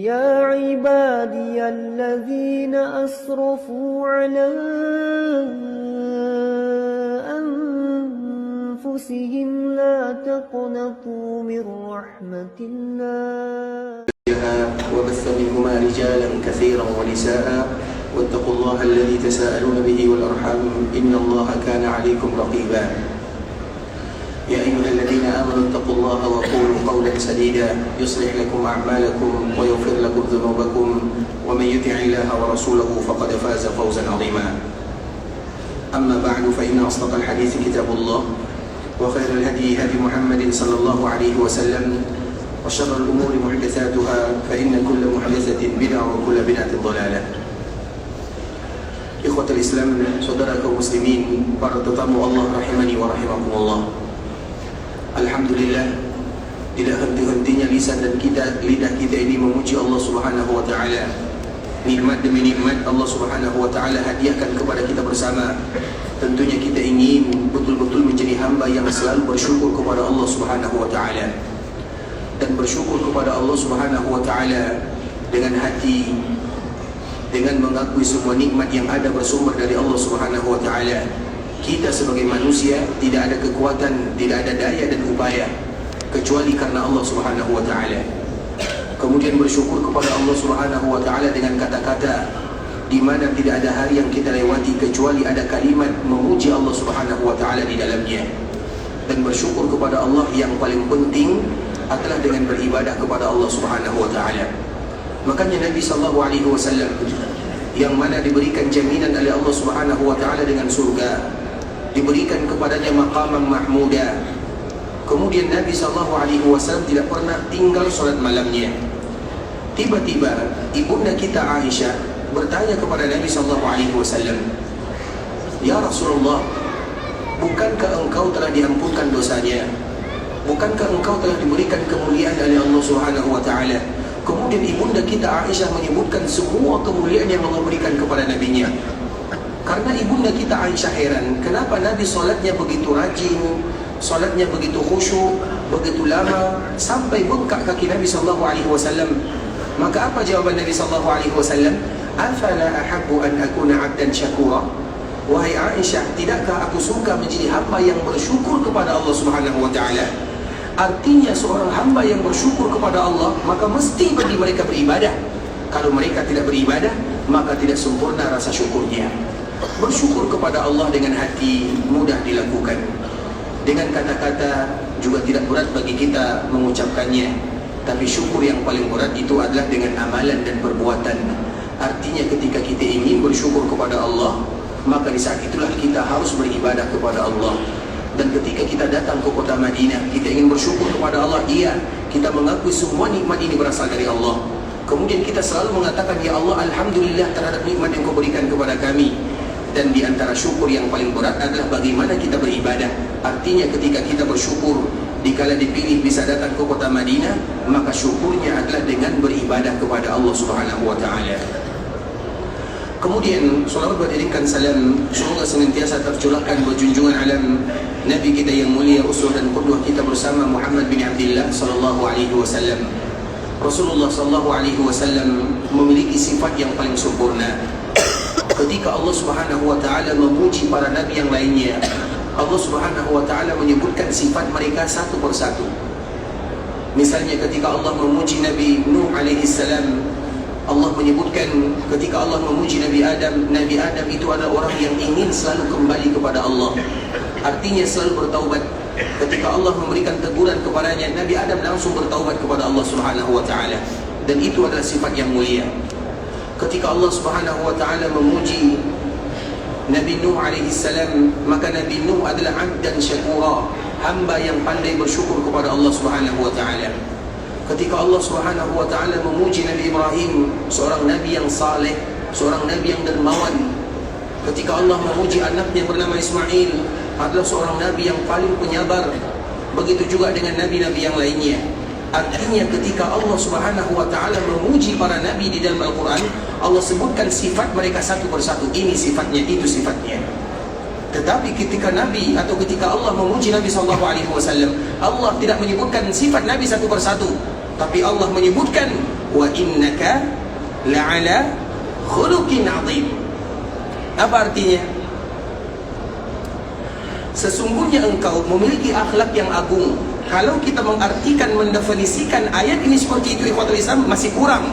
يا عبادي الذين أسرفوا على أنفسهم لا تقنطوا من رحمة الله وبث منهما رجالا كثيرا ونساء واتقوا الله الذي تساءلون به والأرحام إن الله كان عليكم رقيبا يا أيها الذين آمنوا اتقوا الله وقولوا قولا سديدا يصلح لكم أعمالكم ويغفر لكم ذنوبكم ومن يطع الله ورسوله فقد فاز فوزا عظيما أما بعد فإن أصدق الحديث كتاب الله وخير الهدي هدي محمد صلى الله عليه وسلم وشر الأمور محدثاتها فإن كل محدثة بدعة وكل بدعة ضلالة. Ikhwatul Islam, saudara kaum muslimin, para tetamu Allah rahimani wa rahimakumullah. Alhamdulillah, tidak henti-hentinya lisan dan lidah kita ini memuji Allah Subhanahu wa taala. Nikmat demi nikmat Allah Subhanahu wa taala hadiahkan kepada kita bersama. Tentunya kita ingin betul-betul menjadi hamba yang selalu bersyukur kepada Allah Subhanahu wa taala. Dan bersyukur kepada Allah Subhanahu wa taala dengan hati, dengan mengakui semua nikmat yang ada bersumber dari Allah Subhanahu wa taala. Kita sebagai manusia tidak ada kekuatan, tidak ada daya dan upaya kecuali karena Allah Subhanahu wa taala. Kemudian bersyukur kepada Allah Subhanahu wa taala dengan kata-kata di mana tidak ada hari yang kita lewati kecuali ada kalimat memuji Allah Subhanahu wa taala di dalamnya. Dan bersyukur kepada Allah yang paling penting adalah dengan beribadah kepada Allah Subhanahu wa taala. Makanya Nabi sallallahu alaihi wasallam yang mana diberikan jaminan oleh Allah Subhanahu wa taala dengan surga, diberikan kepadanya maqamam mahmuda. Kemudian Nabi sallallahu alaihi wasallam tidak pernah tinggal salat malamnya. Tiba-tiba ibunda kita Aisyah bertanya kepada Nabi sallallahu alaihi wasallam, "Ya Rasulullah, bukankah engkau telah diampunkan dosanya? Bukankah engkau telah diberikan kemuliaan oleh Allah Subhanahu wa taala?" Kemudian ibunda kita Aisyah menyebutkan semua kemuliaan yang Allah berikan kepada nabinya. Karena ibunda kita Aisyah heran, kenapa Nabi solatnya begitu rajin, solatnya begitu khusyuk, begitu lama, sampai bengkak kaki Nabi sallallahu alaihi wasallam. Maka apa jawaban Nabi sallallahu alaihi wasallam? "Afala ahabbu an akuna 'abdan syakura?" Wahai Aisyah, tidakkah aku suka menjadi hamba yang bersyukur kepada Allah Subhanahu wa taala? Artinya seorang hamba yang bersyukur kepada Allah, maka mesti bagi mereka beribadah. Kalau mereka tidak beribadah, maka tidak sempurna rasa syukurnya. Bersyukur kepada Allah dengan hati mudah dilakukan. Dengan kata-kata juga tidak berat bagi kita mengucapkannya. Tapi syukur yang paling berat itu adalah dengan amalan dan perbuatan. Artinya ketika kita ingin bersyukur kepada Allah, maka di saat itulah kita harus beribadah kepada Allah. Dan ketika kita datang ke kota Madinah, kita ingin bersyukur kepada Allah. Iya, kita mengakui semua nikmat ini berasal dari Allah. Kemudian kita selalu mengatakan, "Ya Allah, Alhamdulillah terhadap nikmat yang Kau berikan kepada kami." Dan di antara syukur yang paling berat adalah bagaimana kita beribadah. Artinya ketika kita bersyukur dikala dipilih bisa datang ke kota Madinah, maka syukurnya adalah dengan beribadah kepada Allah Subhanahu wa taala. Kemudian salawat beriringkan salam semoga senantiasa tercurahkan berjunjungan alam Nabi kita yang mulia, uswah dan qudwah kita bersama Muhammad bin Abdullah sallallahu alaihi wasallam. Rasulullah sallallahu alaihi wasallam memiliki sifat yang paling sempurna. Ketika Allah Subhanahu wa taala memuji para nabi yang lainnya, Allah Subhanahu wa taala menyebutkan sifat mereka satu persatu. Misalnya ketika Allah memuji Nabi Nuh alaihi salam, Allah menyebutkan ketika Allah memuji Nabi Adam itu adalah orang yang ingin selalu kembali kepada Allah. Artinya selalu bertaubat. Ketika Allah memberikan teguran kepadanya, Nabi Adam langsung bertaubat kepada Allah Subhanahu wa taala. Dan itu adalah sifat yang mulia. Ketika Allah Subhanahu wa taala memuji Nabi Nuh alaihi salam, maka Nabi Nuh adalah 'abdan syakura, hamba yang pandai bersyukur kepada Allah Subhanahu wa taala. Ketika Allah Subhanahu wa taala memuji Nabi Ibrahim, seorang nabi yang saleh, seorang nabi yang dermawan. Ketika Allah memuji anaknya bernama Ismail, adalah seorang nabi yang paling penyabar. Begitu juga dengan nabi-nabi yang lainnya. Artinya ketika Allah Subhanahu wa taala memuji para nabi di dalam Al-Qur'an, Allah sebutkan sifat mereka satu persatu. Ini sifatnya, itu sifatnya. Tetapi ketika Nabi atau ketika Allah memuji Nabi SAW, Allah tidak menyebutkan sifat Nabi satu persatu, tapi Allah menyebutkan wa innaka la'ala khuluqin 'azim. Apa artinya? Sesungguhnya engkau memiliki akhlak yang agung. Kalau kita mengartikan, mendefinisikan ayat ini seperti itu, ikhwatul Islam, masih kurang.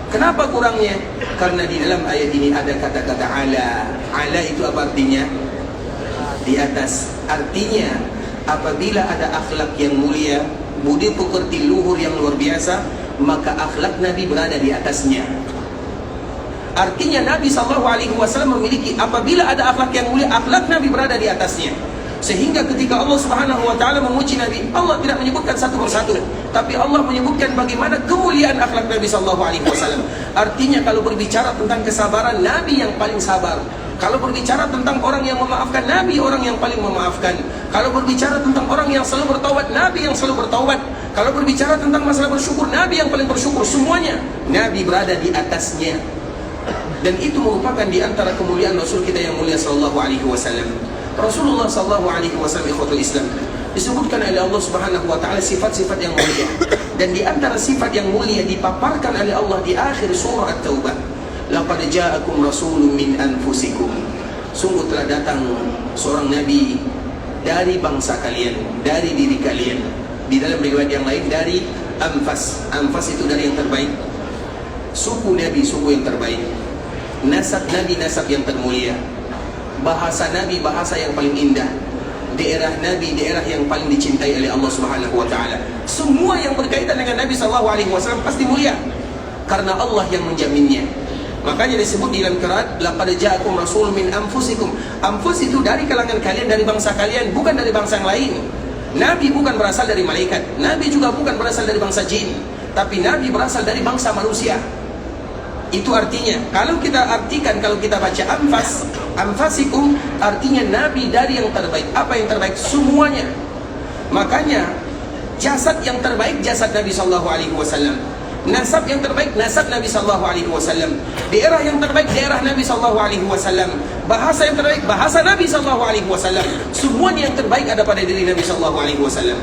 Kenapa kurangnya? Karena di dalam ayat ini ada kata-kata ala. Ala itu apa artinya? Di atas. Artinya apabila ada akhlak yang mulia, budi pekerti luhur yang luar biasa, maka akhlak Nabi berada di atasnya. Artinya Nabi SAW memiliki, apabila ada akhlak yang mulia, akhlak Nabi berada di atasnya. Sehingga ketika Allah Subhanahu wa taala memuji Nabi, Allah tidak menyebutkan satu persatu, tapi Allah menyebutkan bagaimana kemuliaan akhlak Nabi sallallahu alaihi wasallam. Artinya kalau berbicara tentang kesabaran, Nabi yang paling sabar. Kalau berbicara tentang orang yang memaafkan, Nabi orang yang paling memaafkan. Kalau berbicara tentang orang yang selalu bertaubat, Nabi yang selalu bertaubat. Kalau berbicara tentang masalah bersyukur, Nabi yang paling bersyukur. Semuanya Nabi berada di atasnya. Dan itu merupakan di antara kemuliaan Rasul kita yang mulia sallallahu alaihi wasallam. Rasulullah sallallahu alaihi wasallam, ikhwatul Islam, disebutkan oleh Allah Subhanahu wa taala sifat-sifat yang mulia. Dan di antara sifat yang mulia dipaparkan oleh Allah di akhir surah At-Taubah. Laqad ja'akum rasulun min anfusikum. Sungguh telah datang seorang nabi dari bangsa kalian, dari diri kalian. Di dalam riwayat yang lain dari anfas. Anfas itu dari yang terbaik. Suku Nabi, suku yang terbaik. Nasab Nabi, nasab yang termulia. Bahasa Nabi, bahasa yang paling indah. Daerah Nabi, daerah yang paling dicintai oleh Allah Subhanahu wa taala. Semua yang berkaitan dengan Nabi sallallahu alaihi wasallam pasti mulia karena Allah yang menjaminnya. Makanya disebut di dalam qiraat, laqad ja'akum rasulun min anfusikum. Anfus itu dari kalangan kalian, dari bangsa kalian, bukan dari bangsa yang lain. Nabi bukan berasal dari malaikat. Nabi juga bukan berasal dari bangsa jin, tapi Nabi berasal dari bangsa manusia. Itu artinya, kalau kita artikan, kalau kita baca anfas, anfasikum, artinya Nabi dari yang terbaik. Apa yang terbaik? Semuanya. Makanya jasad yang terbaik jasad Nabi sallallahu alaihi wasallam. Nasab yang terbaik nasab Nabi sallallahu alaihi wasallam. Daerah yang terbaik daerah Nabi sallallahu alaihi wasallam. Bahasa yang terbaik bahasa Nabi sallallahu alaihi wasallam. Semuanya yang terbaik ada pada diri Nabi sallallahu alaihi wasallam.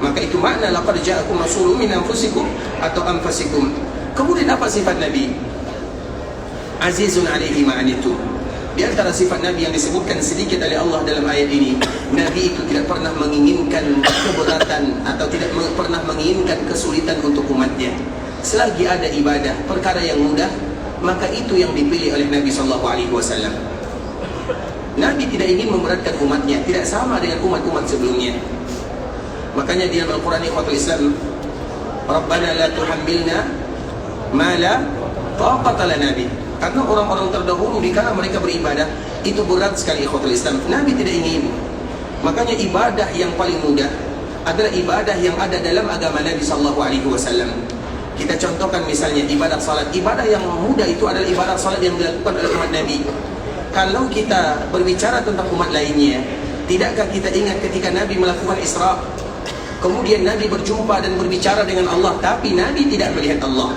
Maka itu makna laqad ja'akum rasulun min anfusikum atau anfasikum. Kemudian apa sifat Nabi? Azizun alaihi ma'anitum. Di antara sifat Nabi yang disebutkan sedikit oleh Allah dalam ayat ini, Nabi itu tidak pernah menginginkan keberatan atau tidak pernah menginginkan kesulitan untuk umatnya. Selagi ada ibadah, perkara yang mudah, maka itu yang dipilih oleh Nabi SAW. Nabi tidak ingin memberatkan umatnya, tidak sama dengan umat-umat sebelumnya. Makanya di dalam Al-Quran ikhwatul Islam, Rabbana la tuhammilna ma la taqata lana bih. Karena orang-orang terdahulu di kala mereka beribadah itu berat sekali ikhwatul Islam. Nabi tidak ingin. Makanya ibadah yang paling mudah adalah ibadah yang ada dalam agama Nabi sallallahu alaihi wasallam. Kita contohkan misalnya ibadah salat. Ibadah yang mudah itu adalah ibadah salat yang dilakukan oleh umat Nabi. Kalau kita berbicara tentang umat lainnya, tidakkah kita ingat ketika Nabi melakukan Isra? Kemudian Nabi berjumpa dan berbicara dengan Allah, tapi Nabi tidak melihat Allah.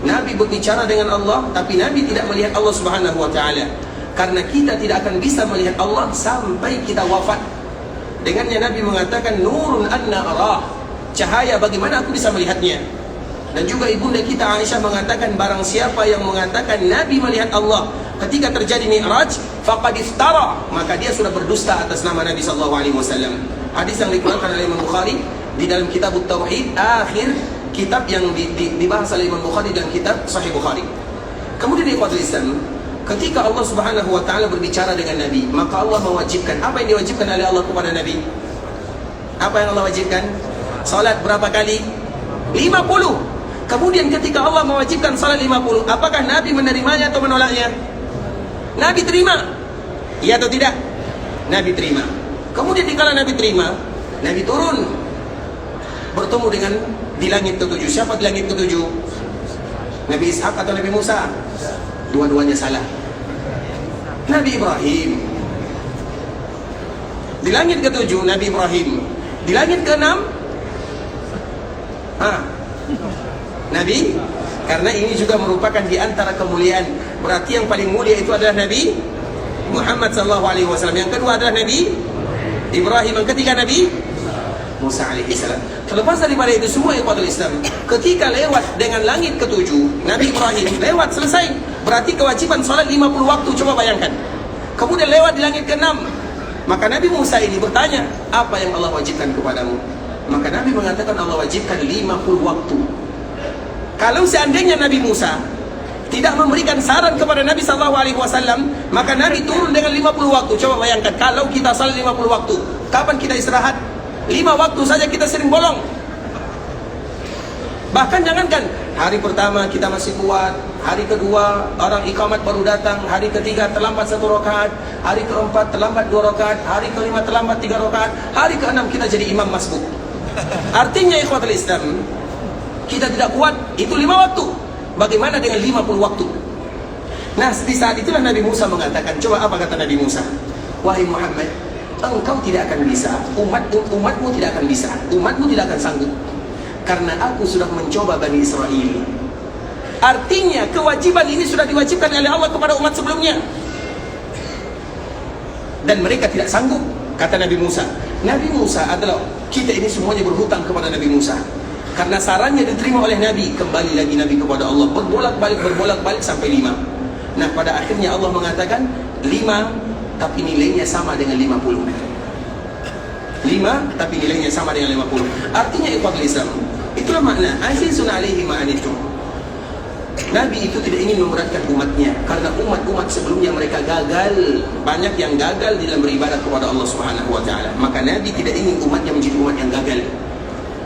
Nabi berbicara dengan Allah, tapi Nabi tidak melihat Allah Subhanahu wa taala. Karena kita tidak akan bisa melihat Allah sampai kita wafat. Dengannya Nabi mengatakan nurun anna arah. Cahaya bagaimana aku bisa melihatnya? Dan juga ibunda kita Aisyah mengatakan barang siapa yang mengatakan Nabi melihat Allah ketika terjadi Mi'raj, faqad iftara, maka dia sudah berdusta atas nama Nabi sallallahu alaihi wasallam. Hadis yang dikeluarkan oleh Imam Bukhari di dalam kitab Tauhid, akhir kitab yang dibahas oleh Imam Bukhari dalam kitab Sahih Bukhari. Kemudian ikhwatul Islam, ketika Allah Subhanahu wa taala berbicara dengan Nabi, maka Allah mewajibkan, apa yang diwajibkan oleh Allah kepada Nabi? Apa yang Allah wajibkan? Salat berapa kali? 50. Kemudian ketika Allah mewajibkan salat 50, apakah Nabi menerimanya atau menolaknya? Nabi terima. Iya atau tidak? Nabi terima. Kemudian dikala Nabi terima, Nabi turun bertemu dengan di langit ketujuh. Siapa di langit ketujuh? Nabi Ishak atau Nabi Musa? Dua-duanya salah. Nabi Ibrahim. Di langit ketujuh Nabi Ibrahim. Di langit keenam Nabi. Karena ini juga merupakan di antara kemuliaan. Berarti yang paling mulia itu adalah Nabi Muhammad sallallahu alaihi wasallam. Yang kedua adalah Nabi Ibrahim. Yang ketiga Nabi Musa alaihi salam. Terlepas daripada itu semua ikhwatul Islam, ketika lewat dengan langit ketujuh, Nabi Ibrahim lewat selesai, berarti kewajiban salat 50 waktu, coba bayangkan. Kemudian lewat di langit ke-6, maka Nabi Musa ini bertanya, apa yang Allah wajibkan kepadamu? Maka Nabi mengatakan Allah wajibkan 50 waktu. Kalau seandainya Nabi Musa tidak memberikan saran kepada Nabi SAW, maka Nabi turun dengan 50 waktu. Coba bayangkan, kalau kita salat 50 waktu, kapan kita istirahat? 5 waktu saja kita sering bolong. Bahkan jangankan hari pertama kita masih kuat, hari kedua orang iqamat baru datang, hari ketiga terlambat 1 rakaat, hari keempat terlambat 2 rakaat, hari kelima terlambat 3 rakaat, hari keenam kita jadi imam masbuk. Artinya ikhwatul Islam, kita tidak kuat, itu 5 waktu. Bagaimana dengan 50 waktu? Nah, di saat itulah Nabi Musa mengatakan, coba apa kata Nabi Musa? Wahai Muhammad, engkau tidak akan bisa, umatmu tidak akan bisa, umatmu tidak akan sanggup, karena aku sudah mencoba Bani Israel. Artinya kewajiban ini sudah diwajibkan oleh Allah kepada umat sebelumnya, dan mereka tidak sanggup, kata Nabi Musa. Nabi Musa adalah, kita ini semuanya berhutang kepada Nabi Musa, karena sarannya diterima oleh Nabi. Kembali lagi Nabi kepada Allah, berbolak-balik sampai 5. Nah, pada akhirnya Allah mengatakan 5, tapi nilainya sama dengan 50. 5, tapi nilainya sama dengan 50. Artinya ikhwatul Islam, itulah makna azizun alaihi ma'anitum. Nabi itu tidak ingin memberatkan umatnya, karena umat-umat sebelumnya mereka gagal. Banyak yang gagal di dalam beribadah kepada Allah Subhanahu wa ta'ala. Maka Nabi tidak ingin umatnya menjadi umat yang gagal,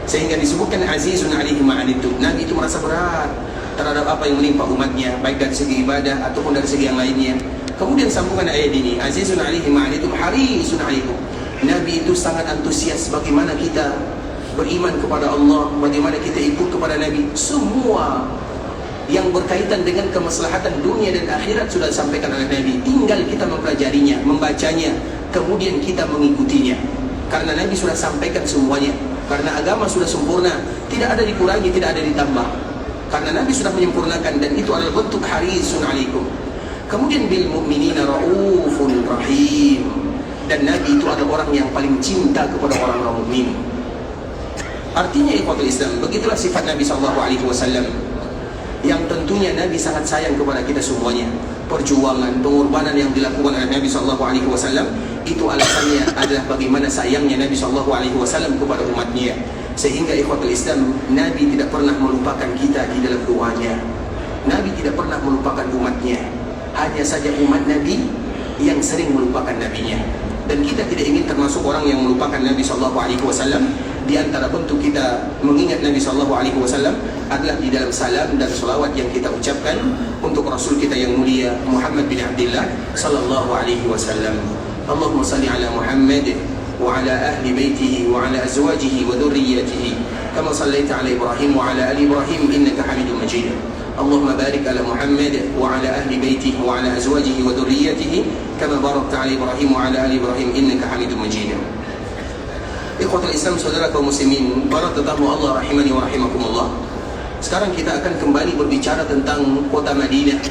sehingga disebutkan azizun alaihi ma'anitum. Nabi itu merasa berat terhadap apa yang menimpa umatnya, baik dari segi ibadah ataupun dari segi yang lainnya. Kemudian sambungan ayat ini, azizun alaihi ma'anitum harisun alaikum. Nabi itu sangat antusias bagaimana kita beriman kepada Allah, bagaimana kita ikut kepada Nabi. Semua yang berkaitan dengan kemaslahatan dunia dan akhirat sudah disampaikan oleh Nabi. Tinggal kita mempelajarinya, membacanya, kemudian kita mengikutinya. Karena Nabi sudah sampaikan semuanya. Karena agama sudah sempurna, tidak ada dikurangi, tidak ada ditambah. Karena Nabi sudah menyempurnakan, dan itu adalah bentuk harisun alaikum. Kemudian bil mu'minina raufun rahim. Dan Nabi itu adalah orang yang paling cinta kepada orang-orang mukmin. Artinya ikhwatul Islam, begitulah sifat Nabi SAW, yang tentunya Nabi sangat sayang kepada kita semuanya. Perjuangan, pengorbanan yang dilakukan oleh Nabi SAW, itu alasannya adalah bagaimana sayangnya Nabi SAW kepada umatnya. Sehingga ikhwatul Islam, Nabi tidak pernah melupakan kita di dalam doanya. Nabi tidak pernah melupakan umatnya. Hanya saja umat Nabi yang sering melupakan Nabinya. Dan kita tidak ingin termasuk orang yang melupakan Nabi SAW. Di antara bentuk kita mengingat Nabi SAW adalah di dalam salam dan salawat yang kita ucapkan untuk Rasul kita yang mulia Muhammad bin Abdullah sallallahu alaihi wasallam. Allahumma salli ala Muhammad wa ala ahli baitihi wa ala azwajihi wa dhurriyyatihi kama sallaita ala Ibrahim wa ala ali Ibrahim innaka Hamidum Majid. Allahumma barik ala Muhammad wa ala ahli baitihi wa ala azwajihi wa dhurriyyatihi kama barakta ala Ibrahim wa ala ali Ibrahim innaka Hamidum Majid. Ikhwatul Islam, saudara kaum muslimin, para tetamu Allah rahimani wa rahimakumullah. Sekarang kita akan kembali berbicara tentang kota Madinah,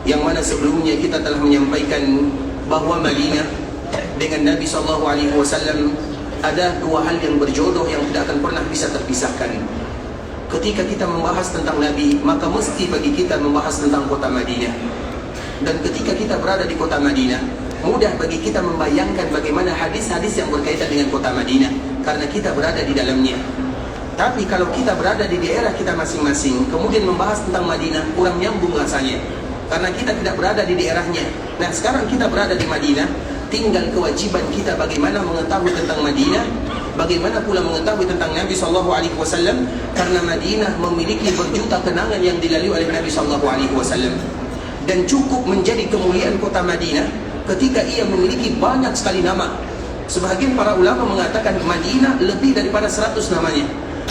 yang mana sebelumnya kita telah menyampaikan bahwa Madinah dengan Nabi SAW ada dua hal yang berjodoh yang tidak akan pernah bisa terpisahkan. Ketika kita membahas tentang Nabi, maka mesti bagi kita membahas tentang kota Madinah. Dan ketika kita berada di kota Madinah, mudah bagi kita membayangkan bagaimana hadis-hadis yang berkaitan dengan kota Madinah, karena kita berada di dalamnya. Tapi kalau kita berada di daerah kita masing-masing, kemudian membahas tentang Madinah, kurang nyambung rasanya, karena kita tidak berada di daerahnya. Nah, sekarang kita berada di Madinah, tinggal kewajiban kita bagaimana mengetahui tentang Madinah, bagaimana pula mengetahui tentang Nabi SAW, karena Madinah memiliki berjuta kenangan yang dilalui oleh Nabi SAW. Dan cukup menjadi kemuliaan kota Madinah ketika ia memiliki banyak sekali nama. Sebahagian para ulama mengatakan Madinah lebih daripada 100 namanya.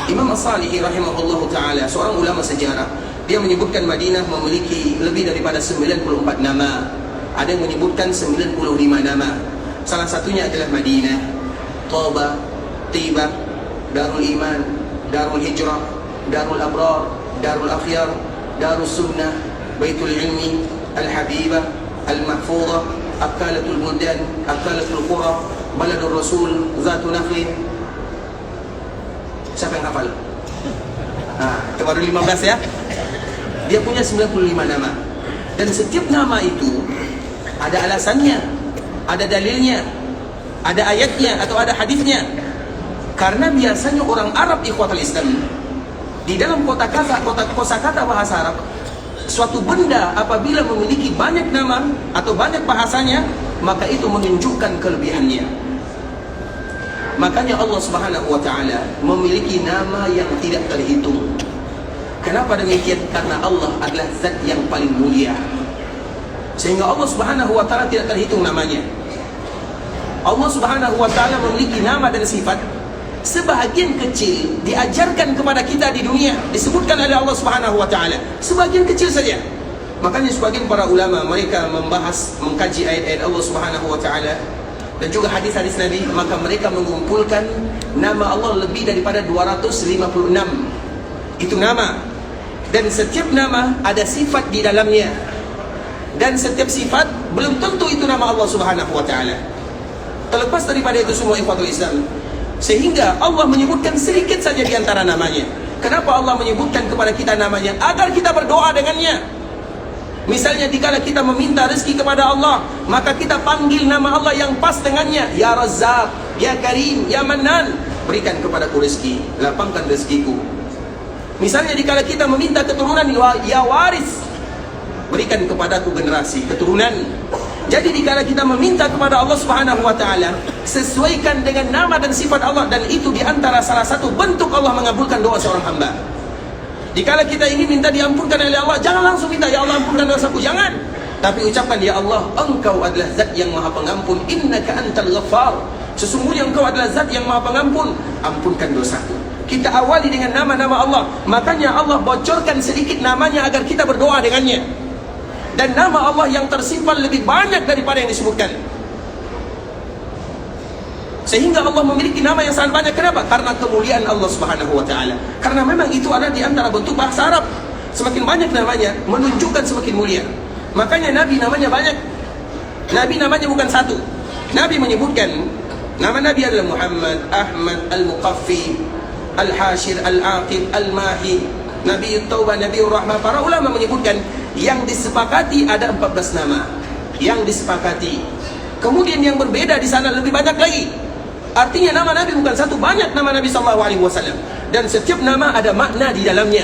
Imam As-Salihi rahimahullahu ta'ala, seorang ulama sejarah, dia menyebutkan Madinah memiliki lebih daripada 94 nama. Ada yang menyebutkan 95 nama. Salah satunya adalah Madinah, Taba, Tiba, Darul Iman, Darul Hijrah, Darul Abrar, Darul Akhyar, Darul Sunnah, Baitul Ilmi, Al-Habibah, Al-Mahfudah, Akalatul Buldan, Akalatul Qura, Baladul Rasul, Zatu Nakhlin. Siapa yang hafal? Itu baru 15 ya. Dia punya 95 nama. Dan setiap nama itu ada alasannya, ada dalilnya, ada ayatnya atau ada hadisnya. Karena biasanya orang Arab ikhwatul Islam, di dalam kosakata bahasa Arab, suatu benda apabila memiliki banyak nama atau banyak bahasanya, maka itu menunjukkan kelebihannya. Makanya Allah Subhanahu wa taala memiliki nama yang tidak terhitung. Kenapa demikian? Karena Allah adalah zat yang paling mulia, sehingga Allah Subhanahu wa taala tidak terhitung namanya. Allah Subhanahu wa taala memiliki nama dan sifat sebahagian kecil diajarkan kepada kita di dunia, disebutkan oleh Allah Subhanahu wa taala, sebagian kecil saja. Makanya sebagian para ulama mereka membahas, mengkaji ayat-ayat Allah Subhanahu wa taala dan juga hadis-hadis Nabi, maka mereka mengumpulkan nama Allah lebih daripada 256. Itu nama, dan setiap nama ada sifat di dalamnya, dan setiap sifat belum tentu itu nama Allah Subhanahu wa taala. Terlepas daripada itu semua ikhwatul Islam, sehingga Allah menyebutkan sedikit saja di antara namanya. Kenapa Allah menyebutkan kepada kita namanya? Agar kita berdoa dengannya. Misalnya dikala kita meminta rezeki kepada Allah, maka kita panggil nama Allah yang pas dengannya. Ya Razzaq, Ya Karim, Ya Mannan, berikan kepadaku rezeki, lapangkan rezekiku. Misalnya dikala kita meminta keturunan, Ya Waris, berikan kepadaku generasi, keturunan. Jadi dikala kita meminta kepada Allah Subhanahu wa taala, sesuaikan dengan nama dan sifat Allah, dan itu diantara salah satu bentuk Allah mengabulkan doa seorang hamba. Dikala kita ingin minta diampunkan oleh Allah, jangan langsung minta, Ya Allah ampunkan dosaku, jangan. Tapi ucapkan, Ya Allah, Engkau adalah zat yang maha pengampun, innaka antal ghaffar, sesungguhnya Engkau adalah zat yang maha pengampun, ampunkan dosaku. Kita awali dengan nama-nama Allah. Makanya Allah bocorkan sedikit namanya agar kita berdoa dengannya. Dan nama Allah yang tersimpan lebih banyak daripada yang disebutkan, sehingga Allah memiliki nama yang sangat banyak. Kenapa? Karena kemuliaan Allah Subhanahu wa taala. Karena memang itu ada di antara bentuk bahasa Arab. Semakin banyak namanya menunjukkan semakin mulia. Makanya Nabi namanya banyak. Nabi namanya bukan satu. Nabi menyebutkan nama Nabi adalah Muhammad, Ahmad, Al-Muqaffi, Al-Hashir, Al-Aqib, Al-Mahi, Nabi Taubah, Nabi Rahmah. Para ulama menyebutkan yang disepakati ada 14 nama yang disepakati. Kemudian yang berbeda di sana lebih banyak lagi. Artinya nama Nabi bukan satu, banyak nama Nabi SAW. Dan setiap nama ada makna di dalamnya.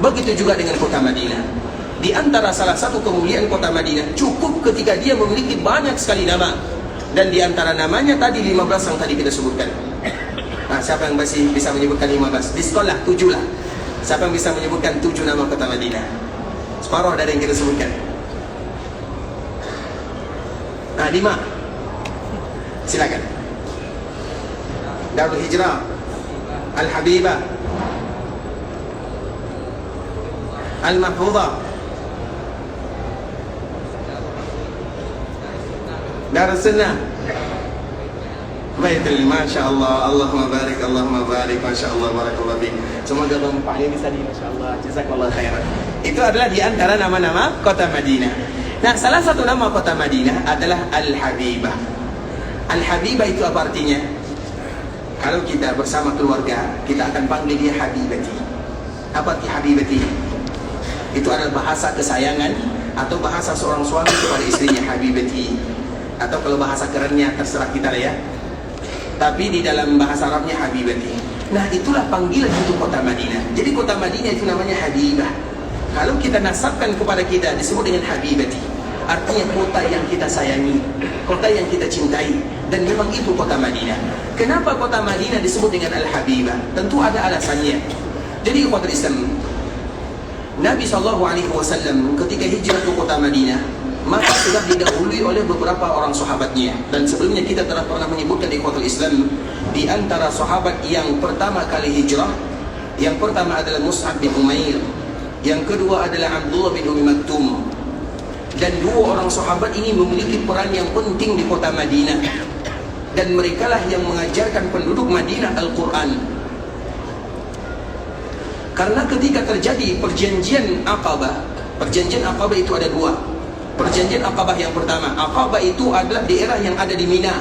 Begitu juga dengan kota Madinah. Di antara salah satu kemuliaan kota Madinah, cukup ketika dia memiliki banyak sekali nama. Dan di antara namanya tadi 15 yang tadi kita sebutkan. Nah, siapa yang masih bisa menyebutkan 15? Di sekolah 7 lah. Siapa yang bisa menyebutkan 7 nama kota Madinah? Separuh dari yang kita sebutkan. Nah, 5. Silakan. Darul Hijrah, Al-Habibah, Al-Mahfuzah, Darul Sunnah, Baitul, Masya Allah, Allahumma barik, Allahumma barik, Masya Allah, barakallah bik. Semoga bermanfaat ini tadi, Masya Allah, jazakallah khairan. Itu adalah di antara nama-nama kota Madinah. Nah, salah satu nama kota Madinah adalah Al-Habibah. Al-Habibah itu apa artinya? Kalau kita bersama keluarga, kita akan panggil dia Habibati. Apa arti Habibati? Itu adalah bahasa kesayangan atau bahasa seorang suami kepada istrinya, Habibati. Atau kalau bahasa kerennya terserah kita lah ya. Tapi di dalam bahasa Arabnya Habibati. Nah, itulah panggilan untuk kota Madinah. Jadi kota Madinah itu namanya Habibah. Kalau kita nasabkan kepada kita, disebut dengan Habibati. Artinya kota yang kita sayangi, kota yang kita cintai. Dan memang itu kota Madinah. Kenapa kota Madinah disebut dengan Al-Habibah? Tentu ada alasannya. Jadi umat Islam, Nabi SAW ketika hijrah ke kota Madinah, maka sudah didahului oleh beberapa orang sahabatnya. Dan sebelumnya kita telah pernah menyebutkan di umat Islam, di antara sahabat yang pertama kali hijrah, yang pertama adalah Mus'ab bin Umair, yang kedua adalah Abdullah bin Umi Maktum. Dan dua orang sahabat ini memiliki peran yang penting di kota Madinah. Dan merekalah yang mengajarkan penduduk Madinah Al-Quran. Karena ketika terjadi perjanjian Aqabah, perjanjian Aqabah itu ada 2. Perjanjian Aqabah yang pertama, Aqabah itu adalah daerah yang ada di Mina.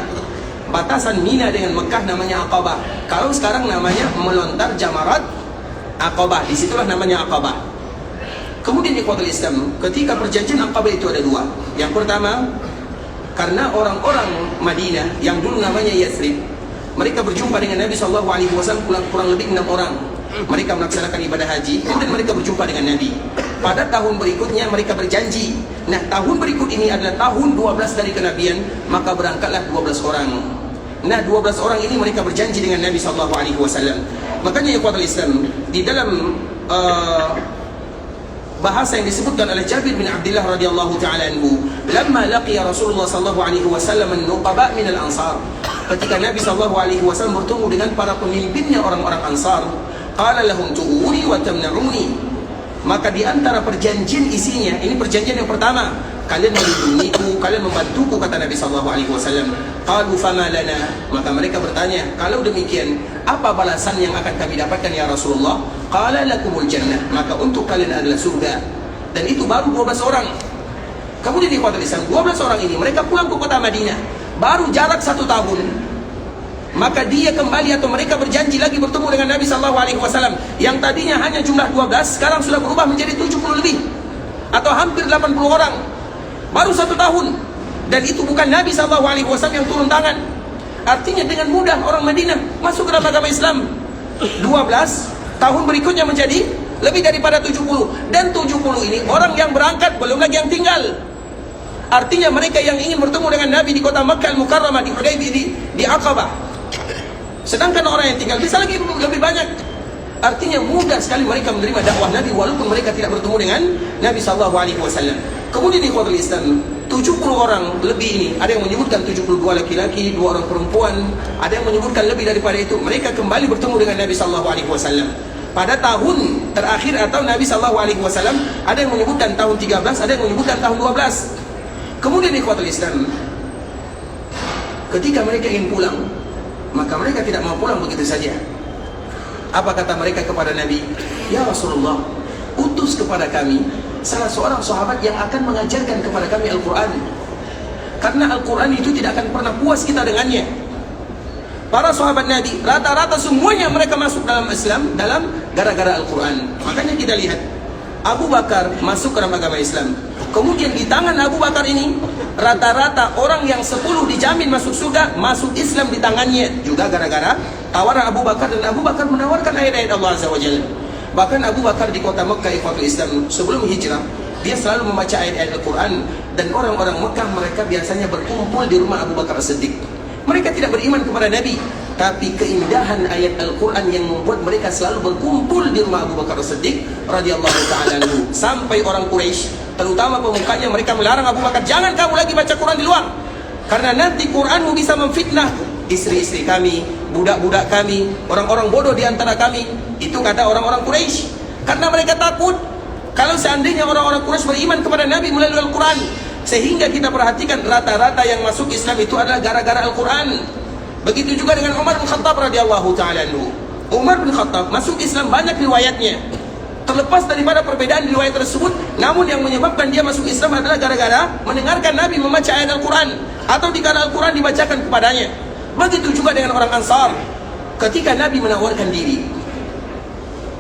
batasan Mina dengan Mekah namanya Aqabah. Kalau sekarang namanya melontar Jamarat Aqabah, disitulah namanya Aqabah. Kemudian ikhwatul Islam, ketika perjanjian Aqabah itu ada dua. Yang pertama, karena orang-orang Madinah yang dulu namanya Yathrib, mereka berjumpa dengan Nabi SAW kurang lebih 6 orang. Mereka melaksanakan ibadah haji, kemudian mereka berjumpa dengan Nabi. Pada tahun berikutnya mereka berjanji. Nah, tahun berikut ini adalah tahun 12 dari kenabian, maka berangkatlah 12 orang. Nah, 12 orang ini mereka berjanji dengan Nabi SAW. Makanya ikhwatul Islam, di dalam bahasa yang disebutkan oleh Jabir bin Abdullah radhiyallahu taala anhu, lamma laqiya Rasulullah sallallahu alaihi wasallam an-nuqaba min al-ansar. Ketika Nabi sallallahu alaihi wasallam bertemu dengan para pemimpinnya orang-orang Ansar, qala lahum tu'uni wa tamna'uni. Maka di antara perjanjian isinya, ini perjanjian yang pertama, kalian melindungiku, kalian membantuku, kata Nabi sallallahu alaihi wasallam. Qalu fama lana, maka mereka bertanya, kalau demikian apa balasan yang akan kami dapatkan ya Rasulullah? Qala lakumul jannah, maka untuk kalian adalah surga. Dan itu baru 12 orang. Kemudian di kota Islam, 12 orang ini mereka pulang ke kota Madinah, baru jarak 1 tahun. Maka dia kembali atau mereka berjanji lagi bertemu dengan Nabi SAW yang tadinya hanya jumlah 12, sekarang sudah berubah menjadi 70 lebih atau hampir 80 orang. Baru 1 tahun. Dan itu bukan Nabi SAW yang turun tangan. Artinya dengan mudah orang Madinah masuk ke dalam agama Islam. 12 tahun berikutnya menjadi lebih daripada 70. Dan 70 ini orang yang berangkat, belum lagi yang tinggal. Artinya mereka yang ingin bertemu dengan Nabi di kota Makkah Al-Mukarramah, di Hudaybiyah, di Aqabah. Sedangkan orang yang tinggal bisa lagi lebih banyak. Artinya mudah sekali mereka menerima dakwah Nabi walaupun mereka tidak bertemu dengan Nabi SAW. Kemudian di kota Islam, 70 orang lebih ini, ada yang menyebutkan 72 laki-laki, 2 orang perempuan, ada yang menyebutkan lebih daripada itu. Mereka kembali bertemu dengan Nabi SAW pada tahun terakhir atau Nabi SAW. Ada yang menyebutkan tahun 13, ada yang menyebutkan tahun 12. Kemudian di kota Islam, ketika mereka ingin pulang, maka mereka tidak mau pulang begitu saja. Apa kata mereka kepada Nabi? Ya Rasulullah, utus kepada kami salah seorang sahabat yang akan mengajarkan kepada kami Al-Quran. Karena Al-Quran itu tidak akan pernah puas kita dengannya. Para sahabat Nabi, rata-rata semuanya mereka masuk dalam Islam dalam gara-gara Al-Quran. Makanya kita lihat, Abu Bakar masuk ke dalam agama Islam. Kemudian di tangan Abu Bakar ini, rata-rata orang yang 10 dijamin masuk surga, masuk Islam di tangannya. Juga gara-gara tawaran Abu Bakar, dan Abu Bakar menawarkan ayat-ayat Allah Azza wa Jalla. Bahkan Abu Bakar di kota Mekah ikhwatul Islam, sebelum hijrah, dia selalu membaca ayat-ayat Al-Quran. Dan orang-orang Mekah mereka biasanya berkumpul di rumah Abu Bakar As-Siddiq. Mereka tidak beriman kepada Nabi, tapi keindahan ayat Al-Quran yang membuat mereka selalu berkumpul di rumah Abu Bakar As-Siddiq radhiyallahu ta'ala anhu. Sampai orang Quraisy, terutama pemukanya, mereka melarang Abu Bakar, jangan kamu lagi baca Quran di luar, karena nanti Quranmu bisa memfitnah istri-istri kami, budak-budak kami, orang-orang bodoh di antara kami. Itu kata orang-orang Quraisy. Karena mereka takut kalau seandainya orang-orang Quraisy beriman kepada Nabi melalui Al-Quran. Sehingga kita perhatikan rata-rata yang masuk Islam itu adalah gara-gara Al-Quran. Begitu juga dengan Umar bin Khattab radhiyallahu ta'ala anhu. Umar bin Khattab masuk Islam banyak riwayatnya. Terlepas daripada perbedaan di riwayat tersebut, namun yang menyebabkan dia masuk Islam adalah gara-gara mendengarkan Nabi membaca ayat Al-Quran, atau dikala Al-Quran dibacakan kepadanya. Begitu juga dengan orang Ansar. Ketika Nabi menawarkan diri,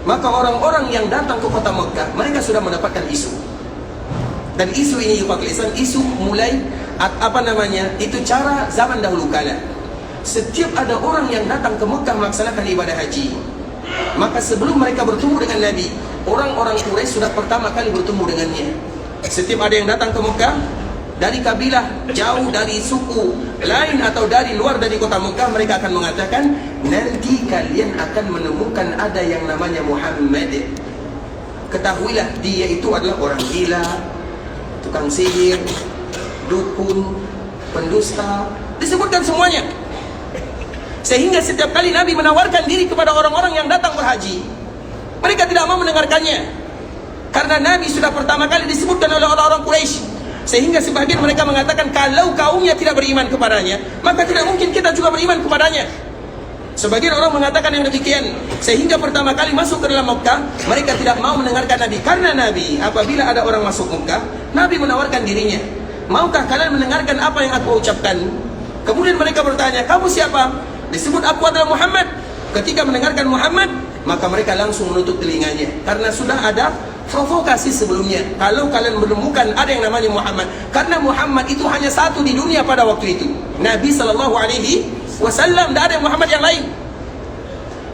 maka orang-orang yang datang ke kota Mekah, mereka sudah mendapatkan isu. Dan isu ini isu mulai itu cara zaman dahulu kala. Setiap ada orang yang datang ke Mekah melaksanakan ibadah haji, maka sebelum mereka bertemu dengan Nabi, orang-orang Quraisy sudah pertama kali bertemu dengannya. Setiap ada yang datang ke Mekah dari kabilah jauh, dari suku lain atau dari luar dari kota Mekah, mereka akan mengatakan, nanti kalian akan menemukan ada yang namanya Muhammad. Ketahuilah dia itu adalah orang gila, tukang sihir, dukun, pendusta, disebutkan semuanya. Sehingga setiap kali Nabi menawarkan diri kepada orang-orang yang datang berhaji, mereka tidak mau mendengarkannya. Karena Nabi sudah pertama kali disebutkan oleh orang-orang Quraisy. Sehingga sebagian mereka mengatakan, kalau kaumnya tidak beriman kepadanya, maka tidak mungkin kita juga beriman kepadanya. Sebagian orang mengatakan yang demikian. Sehingga pertama kali masuk ke dalam Mekah, mereka tidak mau mendengarkan Nabi. Karena Nabi, apabila ada orang masuk Mekah, Nabi menawarkan dirinya, maukah kalian mendengarkan apa yang aku ucapkan? Kemudian mereka bertanya, kamu siapa? Disebut, aku adalah Muhammad. Ketika mendengarkan Muhammad, maka mereka langsung menutup telinganya, karena sudah ada provokasi sebelumnya. Kalau kalian menemukan ada yang namanya Muhammad, karena Muhammad itu hanya satu di dunia pada waktu itu, Nabi SAW, tidak ada Muhammad yang lain.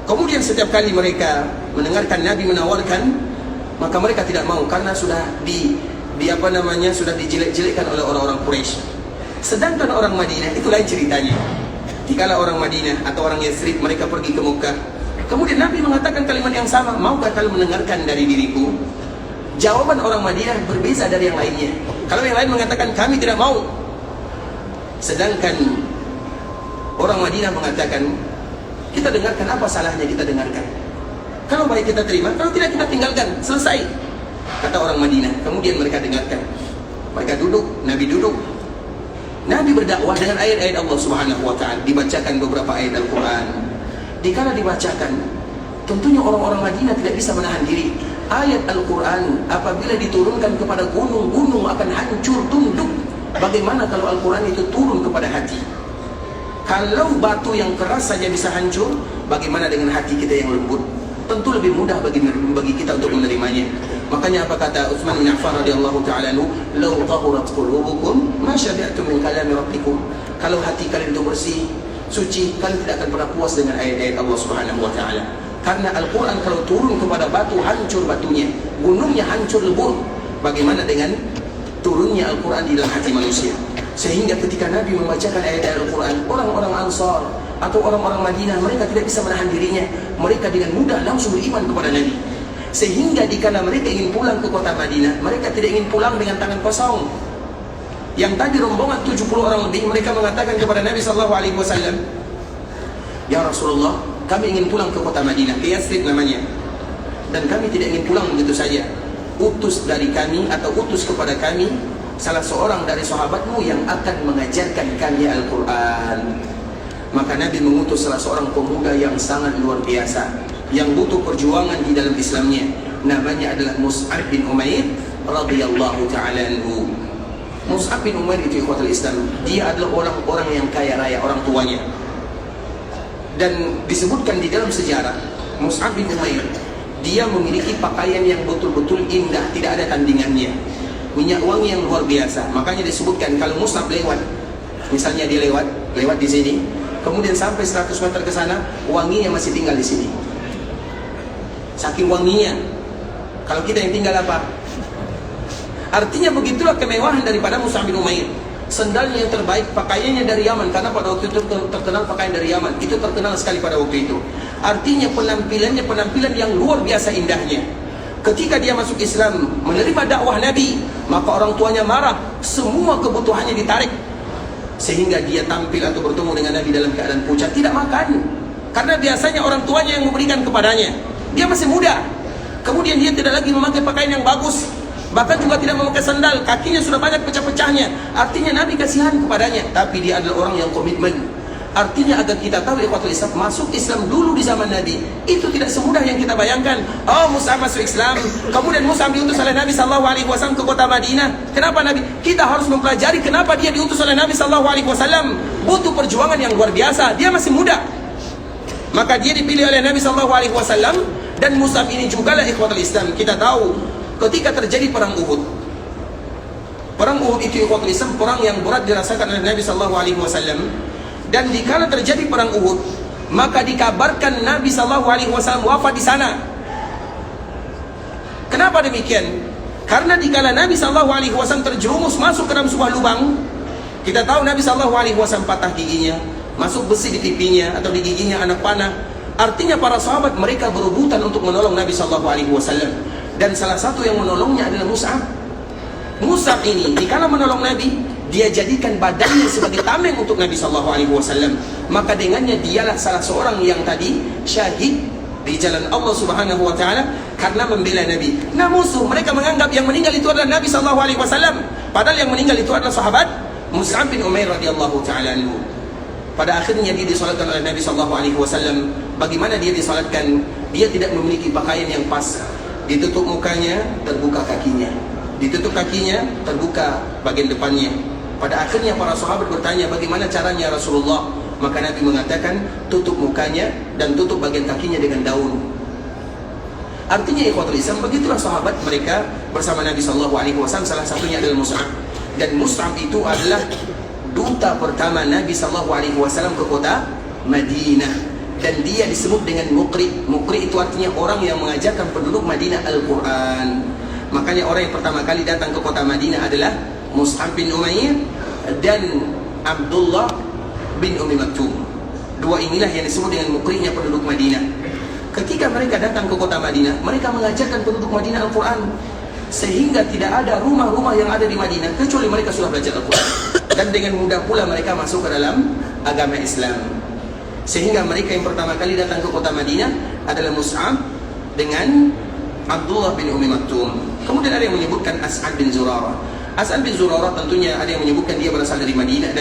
Kemudian setiap kali mereka mendengarkan Nabi menawarkan, maka mereka tidak mau, karena sudah sudah dijelek-jelekkan oleh orang-orang Quraisy. Sedangkan orang Madinah itu lain ceritanya. Dikala orang Madinah atau orang Yathrib mereka pergi ke Mekah, kemudian Nabi mengatakan kalimat yang sama, maukah kalian mendengarkan dari diriku? Jawaban orang Madinah berbeza dari yang lainnya. Kalau yang lain mengatakan kami tidak mau, sedangkan orang Madinah mengatakan kita dengarkan, apa salahnya kita dengarkan? Kalau baik kita terima, kalau tidak kita tinggalkan, selesai, kata orang Madinah. Kemudian mereka dengarkan, mereka duduk, Nabi duduk. Nabi berdakwah dengan ayat-ayat Allah Subhanahu wa Ta'ala, dibacakan beberapa ayat Al-Quran. Dikala dibacakan, tentunya orang-orang Madinah tidak bisa menahan diri. Ayat Al-Quran apabila diturunkan kepada gunung-gunung akan hancur tunduk. Bagaimana kalau Al-Quran itu turun kepada hati? Kalau batu yang keras saja bisa hancur, bagaimana dengan hati kita yang lembut? Tentu lebih mudah bagi kita untuk menerimanya. Makanya apa kata Utsman bin Affan radhiyallahu ta'ala anhu, "Law tahurat qulubukum ma syabi'tum min kalami rabbikum." Kalau hati kalian itu bersih, suci, kalian tidak akan pernah puas dengan ayat-ayat Allah Subhanahu wa Ta'ala. Karena Al-Quran kalau turun kepada batu, hancur batunya, gunungnya hancur lebur. Bagaimana dengan turunnya Al-Quran di dalam hati manusia? Sehingga ketika Nabi membacakan ayat-ayat Al-Quran, orang-orang Ansar atau orang-orang Madinah, mereka tidak bisa menahan dirinya. Mereka dengan mudah langsung beriman kepada Nabi. Sehingga dikala mereka ingin pulang ke kota Madinah, mereka tidak ingin pulang dengan tangan kosong. Yang tadi rombongan 70 orang lebih, mereka mengatakan kepada Nabi SAW, "Ya Rasulullah, kami ingin pulang ke kota Madinah, ke Yathrib namanya, dan kami tidak ingin pulang begitu saja. Utus dari kami atau utus kepada kami salah seorang dari sahabatmu yang akan mengajarkan kami Al-Quran." Maka Nabi mengutus salah seorang pemuda yang sangat luar biasa, yang butuh perjuangan di dalam Islamnya. Namanya adalah Mus'ab bin Umair radhiyallahu ta'ala anhu. Mus'ab bin Umair itu ikhwatul Islam, dia adalah orang-orang yang kaya raya, orang tuanya. Dan disebutkan di dalam sejarah, Mus'ab bin Umair, dia memiliki pakaian yang betul-betul indah, tidak ada tandingannya. Minyak wangi yang luar biasa. Makanya disebutkan kalau Mus'ab lewat, misalnya dia lewat di sini, kemudian sampai 100 meter ke sana, wanginya masih tinggal di sini. Saking wanginya. Kalau kita yang tinggal apa? Artinya begitulah kemewahan daripada Mus'ab bin Umair. Sendalnya yang terbaik, pakaiannya dari Yaman, karena pada waktu itu terkenal pakaian dari Yaman. Itu terkenal sekali pada waktu itu. Artinya penampilan yang luar biasa indahnya. Ketika dia masuk Islam, menerima dakwah Nabi, maka orang tuanya marah, semua kebutuhannya ditarik, sehingga dia tampil atau bertemu dengan Nabi dalam keadaan pucat, tidak makan, karena biasanya orang tuanya yang memberikan kepadanya. Dia masih muda, kemudian dia tidak lagi memakai pakaian yang bagus, bahkan juga tidak memakai sandal, kakinya sudah banyak pecah-pecahnya. Artinya Nabi kasihan kepadanya, tapi dia adalah orang yang komitmen. Artinya agar kita tahu ikhwatul Islam, masuk Islam dulu di zaman Nabi itu tidak semudah yang kita bayangkan. Oh, Mus'ab masuk Islam, kemudian Mus'ab diutus oleh Nabi SAW ke kota Madinah. Kenapa Nabi? Kita harus mempelajari kenapa dia diutus oleh Nabi SAW. Butuh perjuangan yang luar biasa. Dia masih muda, maka dia dipilih oleh Nabi SAW. Dan Mus'ab ini juga lah ikhwatul Islam. Kita tahu ketika terjadi perang Uhud. Perang Uhud itu ikhwatul Islam, perang yang berat dirasakan oleh Nabi SAW. Dan dikala terjadi perang Uhud, maka dikabarkan Nabi SAW wafat di sana. Kenapa demikian? Karena dikala Nabi SAW terjerumus masuk ke dalam sebuah lubang, kita tahu Nabi SAW patah giginya, masuk besi di pipinya atau di giginya anak panah. Artinya para sahabat mereka berebutan untuk menolong Nabi SAW. Dan salah satu yang menolongnya adalah Mus'ab. Mus'ab ini dikala menolong Nabi, dia jadikan badannya sebagai tameng untuk Nabi SAW. Maka dengannya dialah salah seorang yang tadi syahid di jalan Allah Subhanahu wa Ta'ala karena membela Nabi. Nah, musuh mereka menganggap yang meninggal itu adalah Nabi SAW, padahal yang meninggal itu adalah sahabat Mus'ab bin Umair radhiyallahu ta'ala anhu. Pada akhirnya dia disolatkan oleh Nabi SAW. Bagaimana dia disolatkan? Dia tidak memiliki pakaian yang pas. Ditutup mukanya, terbuka kakinya. Ditutup kakinya, terbuka bagian depannya. Pada akhirnya para sahabat bertanya, bagaimana caranya Rasulullah? Maka Nabi mengatakan, tutup mukanya dan tutup bagian kakinya dengan daun. Artinya ikhwatul Islam, begitulah sahabat mereka bersama Nabi SAW. Salah satunya adalah Mus'ab. Dan Mus'ab itu adalah duta pertama Nabi SAW ke kota Madinah. Dan dia disebut dengan Muqri. Muqri itu artinya orang yang mengajarkan penduduk Madinah Al-Quran. Makanya orang yang pertama kali datang ke kota Madinah adalah Mus'ab bin Umair dan Abdullah bin Umi Maktum. Dua inilah yang disebut dengan Muqri'nya penduduk Madinah. Ketika mereka datang ke kota Madinah, mereka mengajarkan penduduk Madinah Al-Quran, sehingga tidak ada rumah-rumah yang ada di Madinah kecuali mereka sudah belajar Al-Quran. Dan dengan mudah pula mereka masuk ke dalam agama Islam. Sehingga mereka yang pertama kali datang ke kota Madinah adalah Mus'ab dengan Abdullah bin Umi Maktum. Kemudian ada yang menyebutkan As'ad bin Zurarah. As'ad bin Zurarah tentunya ada yang menyebutkan dia berasal dari Madinah.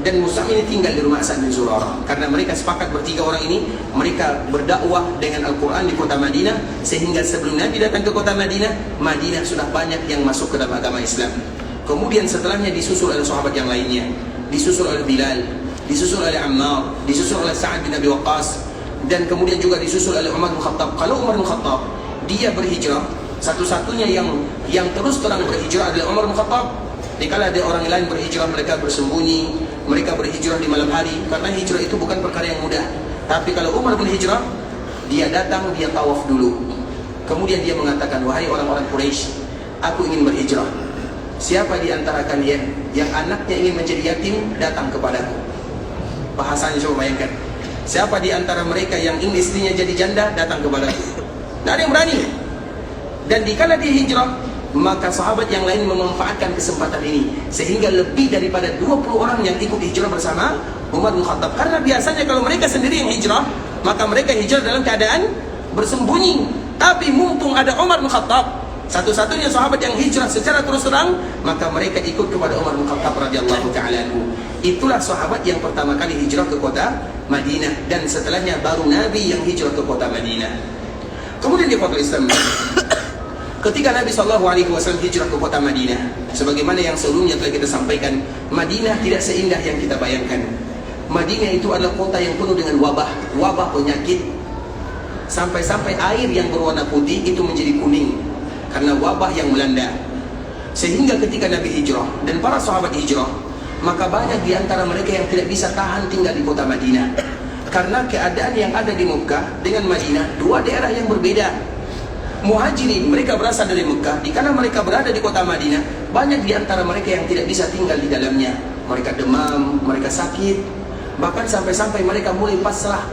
Dan Mus'ab ini tinggal di rumah As'ad bin Zurarah. Karena mereka sepakat bertiga orang ini, mereka berdakwah dengan Al-Quran di kota Madinah. Sehingga sebelum Nabi datang ke kota Madinah, Madinah sudah banyak yang masuk ke dalam agama Islam. Kemudian setelahnya disusul oleh sahabat yang lainnya. Disusul oleh Bilal, disusul oleh Ammar, disusul oleh Sa'ad bin Abi Waqqas, dan kemudian juga disusul oleh Umar bin Khattab. Kalau Umar bin Khattab, dia berhijrah, satu-satunya yang terus terang berhijrah adalah Umar bin Khattab. Dikala ada orang lain berhijrah, mereka bersembunyi, mereka berhijrah di malam hari, karena hijrah itu bukan perkara yang mudah. Tapi kalau Umar berhijrah, dia datang, dia tawaf dulu. Kemudian dia mengatakan, wahai orang-orang Quraisy, aku ingin berhijrah. Siapa di antara kalian yang anaknya ingin menjadi yatim, datang kepadaku. Bahasanya coba bayangkan. Siapa di antara mereka yang ingin istrinya jadi janda, datang kepadaku. Tidak ada yang berani. Dan dikala dia hijrah, maka sahabat yang lain memanfaatkan kesempatan ini, sehingga lebih daripada 20 orang yang ikut hijrah bersama Umar bin Khattab. Karena biasanya kalau mereka sendiri yang hijrah, maka mereka hijrah dalam keadaan bersembunyi. Tapi mumpung ada Umar bin Khattab, satu-satunya sahabat yang hijrah secara terus terang, maka mereka ikut kepada Umar bin Khattab radhiyallahu ta'ala anhu. Itulah sahabat yang pertama kali hijrah ke kota Madinah, dan setelahnya baru Nabi yang hijrah ke kota Madinah. Kemudian di kota Islam, ketika Nabi SAW hijrah ke kota Madinah, sebagaimana yang sebelumnya telah kita sampaikan, Madinah tidak seindah yang kita bayangkan. Madinah itu adalah kota yang penuh dengan wabah penyakit, sampai-sampai air yang berwarna putih itu menjadi kuning karena wabah yang melanda. Sehingga ketika Nabi hijrah dan para sahabat hijrah, maka banyak di antara mereka yang tidak bisa tahan tinggal di kota Madinah, karena keadaan yang ada di Mekah dengan Madinah, dua daerah yang berbeda. Muhajirin, mereka berasal dari Mekah. Dikala mereka berada di kota Madinah, banyak di antara mereka yang tidak bisa tinggal di dalamnya. Mereka demam, mereka sakit, bahkan sampai-sampai mereka mulai pasrah.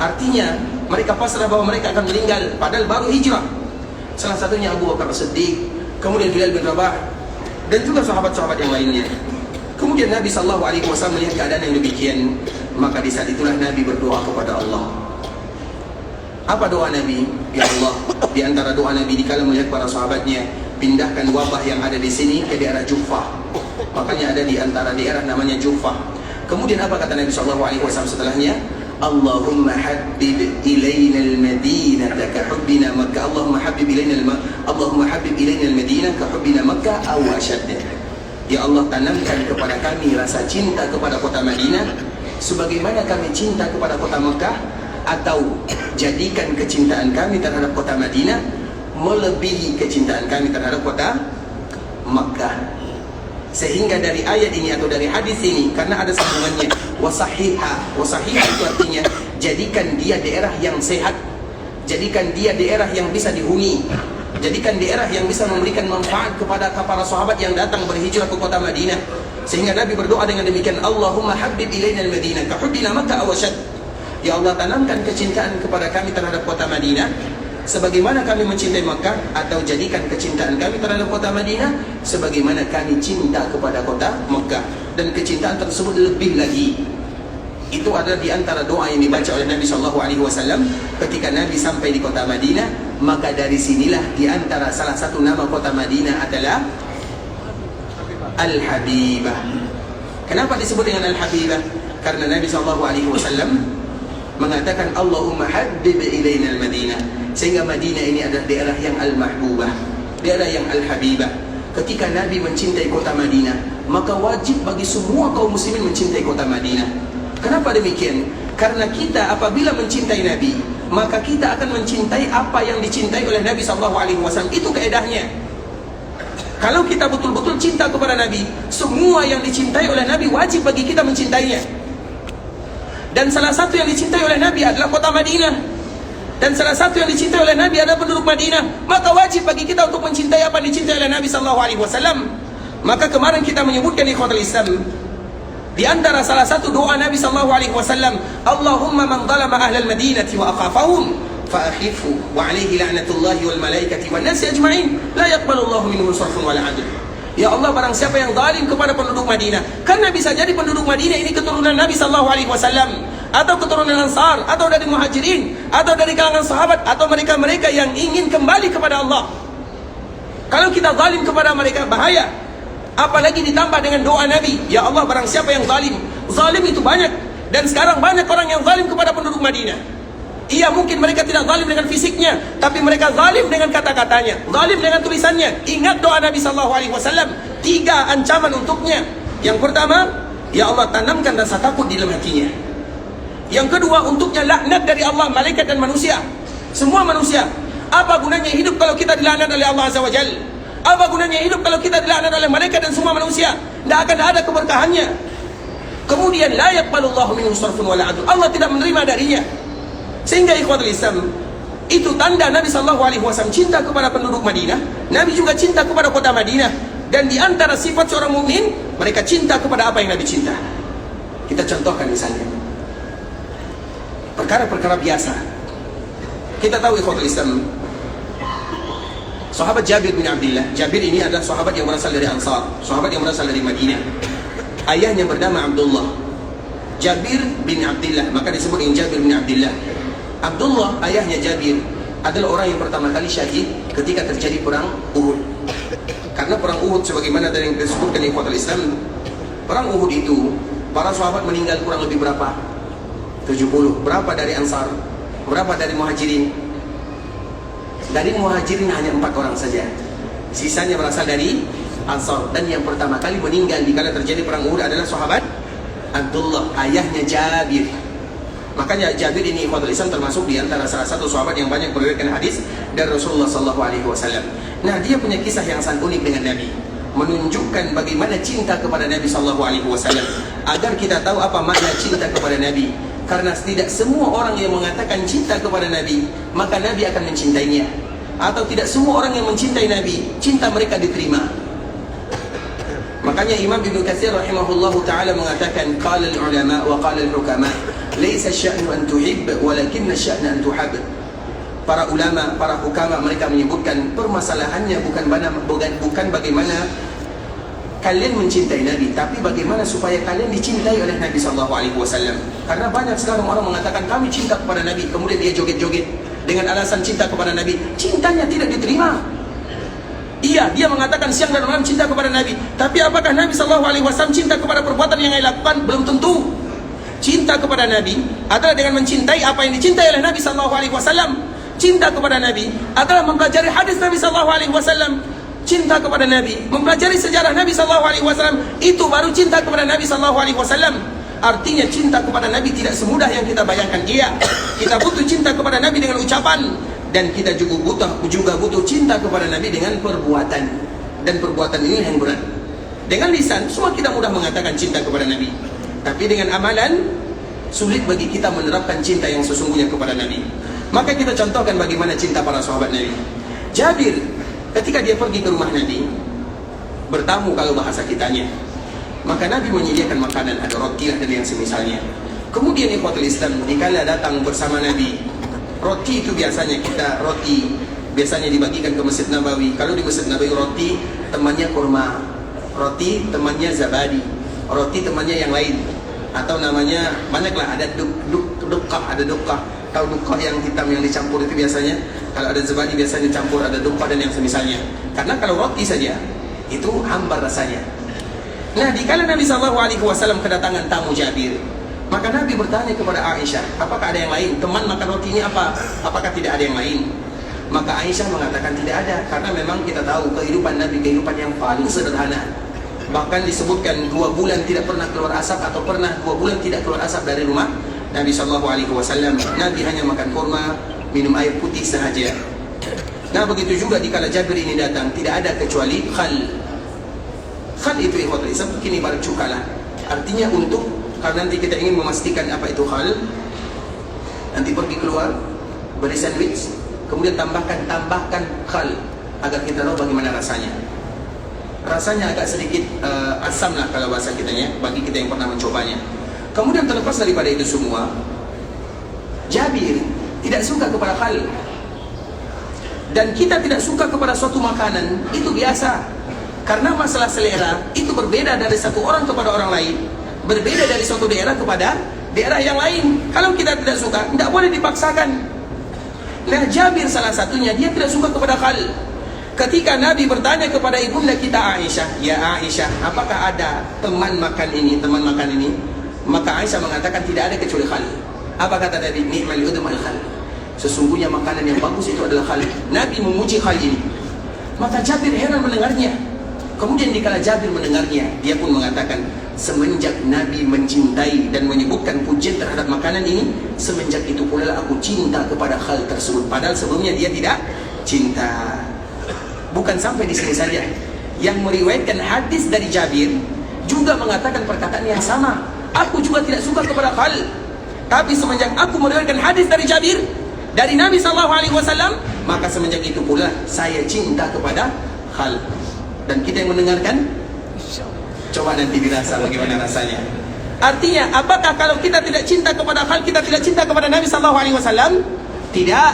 Artinya mereka pasrah bahwa mereka akan meninggal, padahal baru hijrah. Salah satunya Abu Bakar As-Siddiq, kemudian Bilal bin Rabah, dan juga sahabat-sahabat yang lainnya. Kemudian Nabi SAW melihat keadaan yang demikian, maka di saat itulah Nabi berdoa kepada Allah. Apa doa Nabi? Ya Allah, di antara doa Nabi dikala melihat para sahabatnya, pindahkan wabah yang ada di sini ke daerah Juffah. Makanya ada di antara daerah namanya Juffah. Kemudian apa kata Nabi SAW setelahnya? Allahumma habib ilayna al-madinata ka hubbina Makkah. Allahumma habib ilayna al-madinah ka hubbina Makkah aw ashad. Ya Allah, tanamkan kepada kami rasa cinta kepada kota Madinah sebagaimana kami cinta kepada kota Mekah, atau jadikan kecintaan kami terhadap kota Madinah melebihi kecintaan kami terhadap kota Mekah. Sehingga dari ayat ini atau dari hadis ini, karena ada sambungannya, wasahihah itu artinya jadikan dia daerah yang sehat, jadikan dia daerah yang bisa dihuni, jadikan daerah yang bisa memberikan manfaat kepada para sahabat yang datang berhijrah ke kota Madinah. Sehingga Nabi berdoa dengan demikian, Allahumma habib ilayna al-madinah ka hubbina Makkah aw ashad. Ya Allah, tanamkan kecintaan kepada kami terhadap kota Madinah sebagaimana kami mencintai Makkah, atau jadikan kecintaan kami terhadap kota Madinah sebagaimana kami cinta kepada kota Makkah. Dan kecintaan tersebut lebih lagi, itu adalah di antara doa yang dibaca oleh Nabi SAW ketika Nabi sampai di kota Madinah. Maka dari sinilah di antara salah satu nama kota Madinah adalah Al-Habibah. Kenapa disebut dengan Al-Habibah? Karena Nabi SAW mengatakan Allahumma habib ilayna al-Madinah, sehingga Madinah ini adalah daerah yang al-mahbubah, daerah yang al-habibah. Ketika Nabi mencintai kota Madinah, maka wajib bagi semua kaum muslimin mencintai kota Madinah. Kenapa demikian? Karena kita apabila mencintai Nabi, maka kita akan mencintai apa yang dicintai oleh Nabi SAW. Itu kaedahnya. Kalau kita betul-betul cinta kepada Nabi, semua yang dicintai oleh Nabi wajib bagi kita mencintainya. Dan salah satu yang dicintai oleh Nabi adalah kota Madinah. Dan salah satu yang dicintai oleh Nabi adalah penduduk Madinah. Maka wajib bagi kita untuk mencintai apa yang dicintai oleh Nabi SAW. Maka kemarin kita menyebutkan ikhwatul Islam, di antara salah satu doa Nabi SAW, Allahumma man zalama ahlal madinati wa akhafahum fa'akhifu wa alaihi la'natullahi wal malaikati wan nasi ajma'in la yaqbalullahu minhum sarfun wala adl. Ya Allah, barang siapa yang zalim kepada penduduk Madinah, karena bisa jadi penduduk Madinah ini keturunan Nabi SAW, atau keturunan Ansar, atau dari Muhajirin, atau dari kalangan sahabat, atau mereka-mereka yang ingin kembali kepada Allah. Kalau kita zalim kepada mereka, bahaya. Apalagi ditambah dengan doa Nabi, ya Allah, barang siapa yang zalim. Zalim itu banyak, dan sekarang banyak orang yang zalim kepada penduduk Madinah. Iya, mungkin mereka tidak zalim dengan fisiknya, tapi mereka zalim dengan kata-katanya, zalim dengan tulisannya. Ingat doa Nabi SAW, 3 ancaman untuknya. Yang pertama, ya Allah, tanamkan rasa takut di dalam hatinya. Yang kedua, untuknya laknat dari Allah, malaikat dan manusia, semua manusia. Apa gunanya hidup kalau kita dilaknat oleh Allah Azza wa Jalla? Apa gunanya hidup kalau kita dilaknat oleh malaikat dan semua manusia? Tidak akan ada keberkahannya. Kemudian la yaqbalullahu minhu sarfun wala adl. Allah tidak menerima darinya. Sehingga ikhwatul Islam, itu tanda Nabi SAW cinta kepada penduduk Madinah. Nabi juga cinta kepada kota Madinah. Dan di antara sifat seorang mukmin, mereka cinta kepada apa yang Nabi cinta. Kita contohkan misalnya perkara-perkara biasa. Kita tahu ikhwatul Islam, sahabat Jabir bin Abdullah. Jabir ini adalah sahabat yang berasal dari Ansar, sahabat yang berasal dari Madinah. Ayahnya bernama Abdullah, Jabir bin Abdullah, maka disebut dengan Jabir bin Abdullah. Abdullah, ayahnya Jabir, adalah orang yang pertama kali syahid ketika terjadi perang Uhud. Karena perang Uhud, sebagaimana dari yang disebutkan di ikhwatul Islam, perang Uhud itu para sahabat meninggal kurang lebih berapa? 70. Berapa dari Ansar? Berapa dari Muhajirin? Dari Muhajirin hanya 4 orang saja. Sisanya berasal dari Ansar. Dan yang pertama kali meninggal di kala terjadi perang Uhud adalah sahabat Abdullah, ayahnya Jabir. Makanya Jabir ini ikhwatul Islam termasuk di antara salah satu sahabat yang banyak meriwayatkan hadis dari Rasulullah SAW. Nah, dia punya kisah yang sangat unik dengan Nabi, menunjukkan bagaimana cinta kepada Nabi SAW. Agar kita tahu apa makna cinta kepada Nabi. Karena tidak semua orang yang mengatakan cinta kepada Nabi, maka Nabi akan mencintainya. Atau tidak semua orang yang mencintai Nabi, cinta mereka diterima. Makanya Imam Ibn Katsir rahimahullahu ta'ala mengatakan, qala al-ulama wa qala al-hukama, laysa sya'nu an tuhib, walakinna sya'na an tuhab. Para ulama, para hukama, mereka menyebutkan permasalahannya bukan bagaimana kalian mencintai Nabi, tapi bagaimana supaya kalian dicintai oleh Nabi SAW. Karena banyak sekarang orang mengatakan kami cinta kepada Nabi, kemudian dia joget-joget dengan alasan cinta kepada Nabi. Cintanya tidak diterima. Iya, dia mengatakan siang dan malam cinta kepada Nabi, tapi apakah Nabi SAW cinta kepada perbuatan yang ia lakukan? Belum tentu. Cinta kepada Nabi adalah dengan mencintai apa yang dicintai oleh Nabi SAW. Cinta kepada Nabi adalah mempelajari hadis Nabi SAW. Cinta kepada Nabi, mempelajari sejarah Nabi SAW, itu baru cinta kepada Nabi SAW. Artinya cinta kepada Nabi tidak semudah yang kita bayangkan. Iya, kita butuh cinta kepada Nabi dengan ucapan, dan kita juga butuh cinta kepada Nabi dengan perbuatan. Dan perbuatan ini yang berat. Dengan lisan, semua kita mudah mengatakan cinta kepada Nabi, tapi dengan amalan, sulit bagi kita menerapkan cinta yang sesungguhnya kepada Nabi. Maka kita contohkan bagaimana cinta para sahabat Nabi. Jabir, ketika dia pergi ke rumah Nabi, bertamu kalau bahasa kitanya, maka Nabi menyediakan makanan, ada roti dan yang semisalnya. Kemudian ikhwatul Islam, dikala datang bersama Nabi, roti itu biasanya biasanya dibagikan ke Masjid Nabawi. Kalau di Masjid Nabawi, roti temannya kurma, roti temannya zabadi, roti temannya yang lain, atau namanya banyaklah, ada dukkah, ada dukkah. Tahu dukkah yang hitam yang dicampur itu biasanya, kalau ada zabadi biasanya dicampur, ada dukkah dan yang semisalnya. Karena kalau roti saja itu hambar rasanya. Nah, dikala Nabi SAW kedatangan tamu Jabir, maka Nabi bertanya kepada Aisyah, apakah ada yang lain? Teman makan roti ini apa? Apakah tidak ada yang lain? Maka Aisyah mengatakan tidak ada, karena memang kita tahu kehidupan Nabi, kehidupan yang paling sederhana. Bahkan disebutkan 2 bulan tidak pernah keluar asap, atau pernah 2 bulan tidak keluar asap dari rumah Nabi SAW. Nabi hanya makan kurma, minum air putih sahaja. Nah begitu juga dikala Jabir ini datang, tidak ada kecuali khal. Khal itu ikhwatul Islam, kini ibarat cuka lah. Artinya untuk, kalau nanti kita ingin memastikan apa itu khal, nanti pergi keluar, beli sandwich, kemudian tambahkan khal, agar kita tahu bagaimana rasanya. Rasanya agak sedikit asam lah kalau bahasa kitanya, bagi kita yang pernah mencobanya. Kemudian terlepas daripada itu semua, Jabir tidak suka kepada khal. Dan kita tidak suka kepada suatu makanan, itu biasa. Karena masalah selera itu berbeda dari satu orang kepada orang lain, berbeda dari suatu daerah kepada daerah yang lain. Kalau kita tidak suka, tidak boleh dipaksakan. Nah Jabir salah satunya, dia tidak suka kepada khal. Ketika Nabi bertanya kepada ibunda kita Aisyah, "Ya Aisyah, apakah ada teman makan ini?" Maka Aisyah mengatakan tidak ada kecuali khal. Apa kata Nabi? "Ni'mal udum al-khal." Sesungguhnya makanan yang bagus itu adalah khal. Nabi memuji khal ini. Maka Jabir heran mendengarnya. Kemudian dikala Jabir mendengarnya, dia pun mengatakan, semenjak Nabi mencintai dan menyebutkan pujian terhadap makanan ini, semenjak itu pula aku cinta kepada khal tersebut. Padahal sebelumnya dia tidak cinta. Bukan sampai di sini saja, yang meriwayatkan hadis dari Jabir juga mengatakan perkataan yang sama. Aku juga tidak suka kepada khal, tapi semenjak aku meriwayatkan hadis dari Jabir dari Nabi SAW, maka semenjak itu pula saya cinta kepada khal. Dan kita yang mendengarkan, coba nanti dirasa bagaimana rasanya. Artinya, apakah kalau kita tidak cinta kepada khal, kita tidak cinta kepada Nabi SAW? Tidak.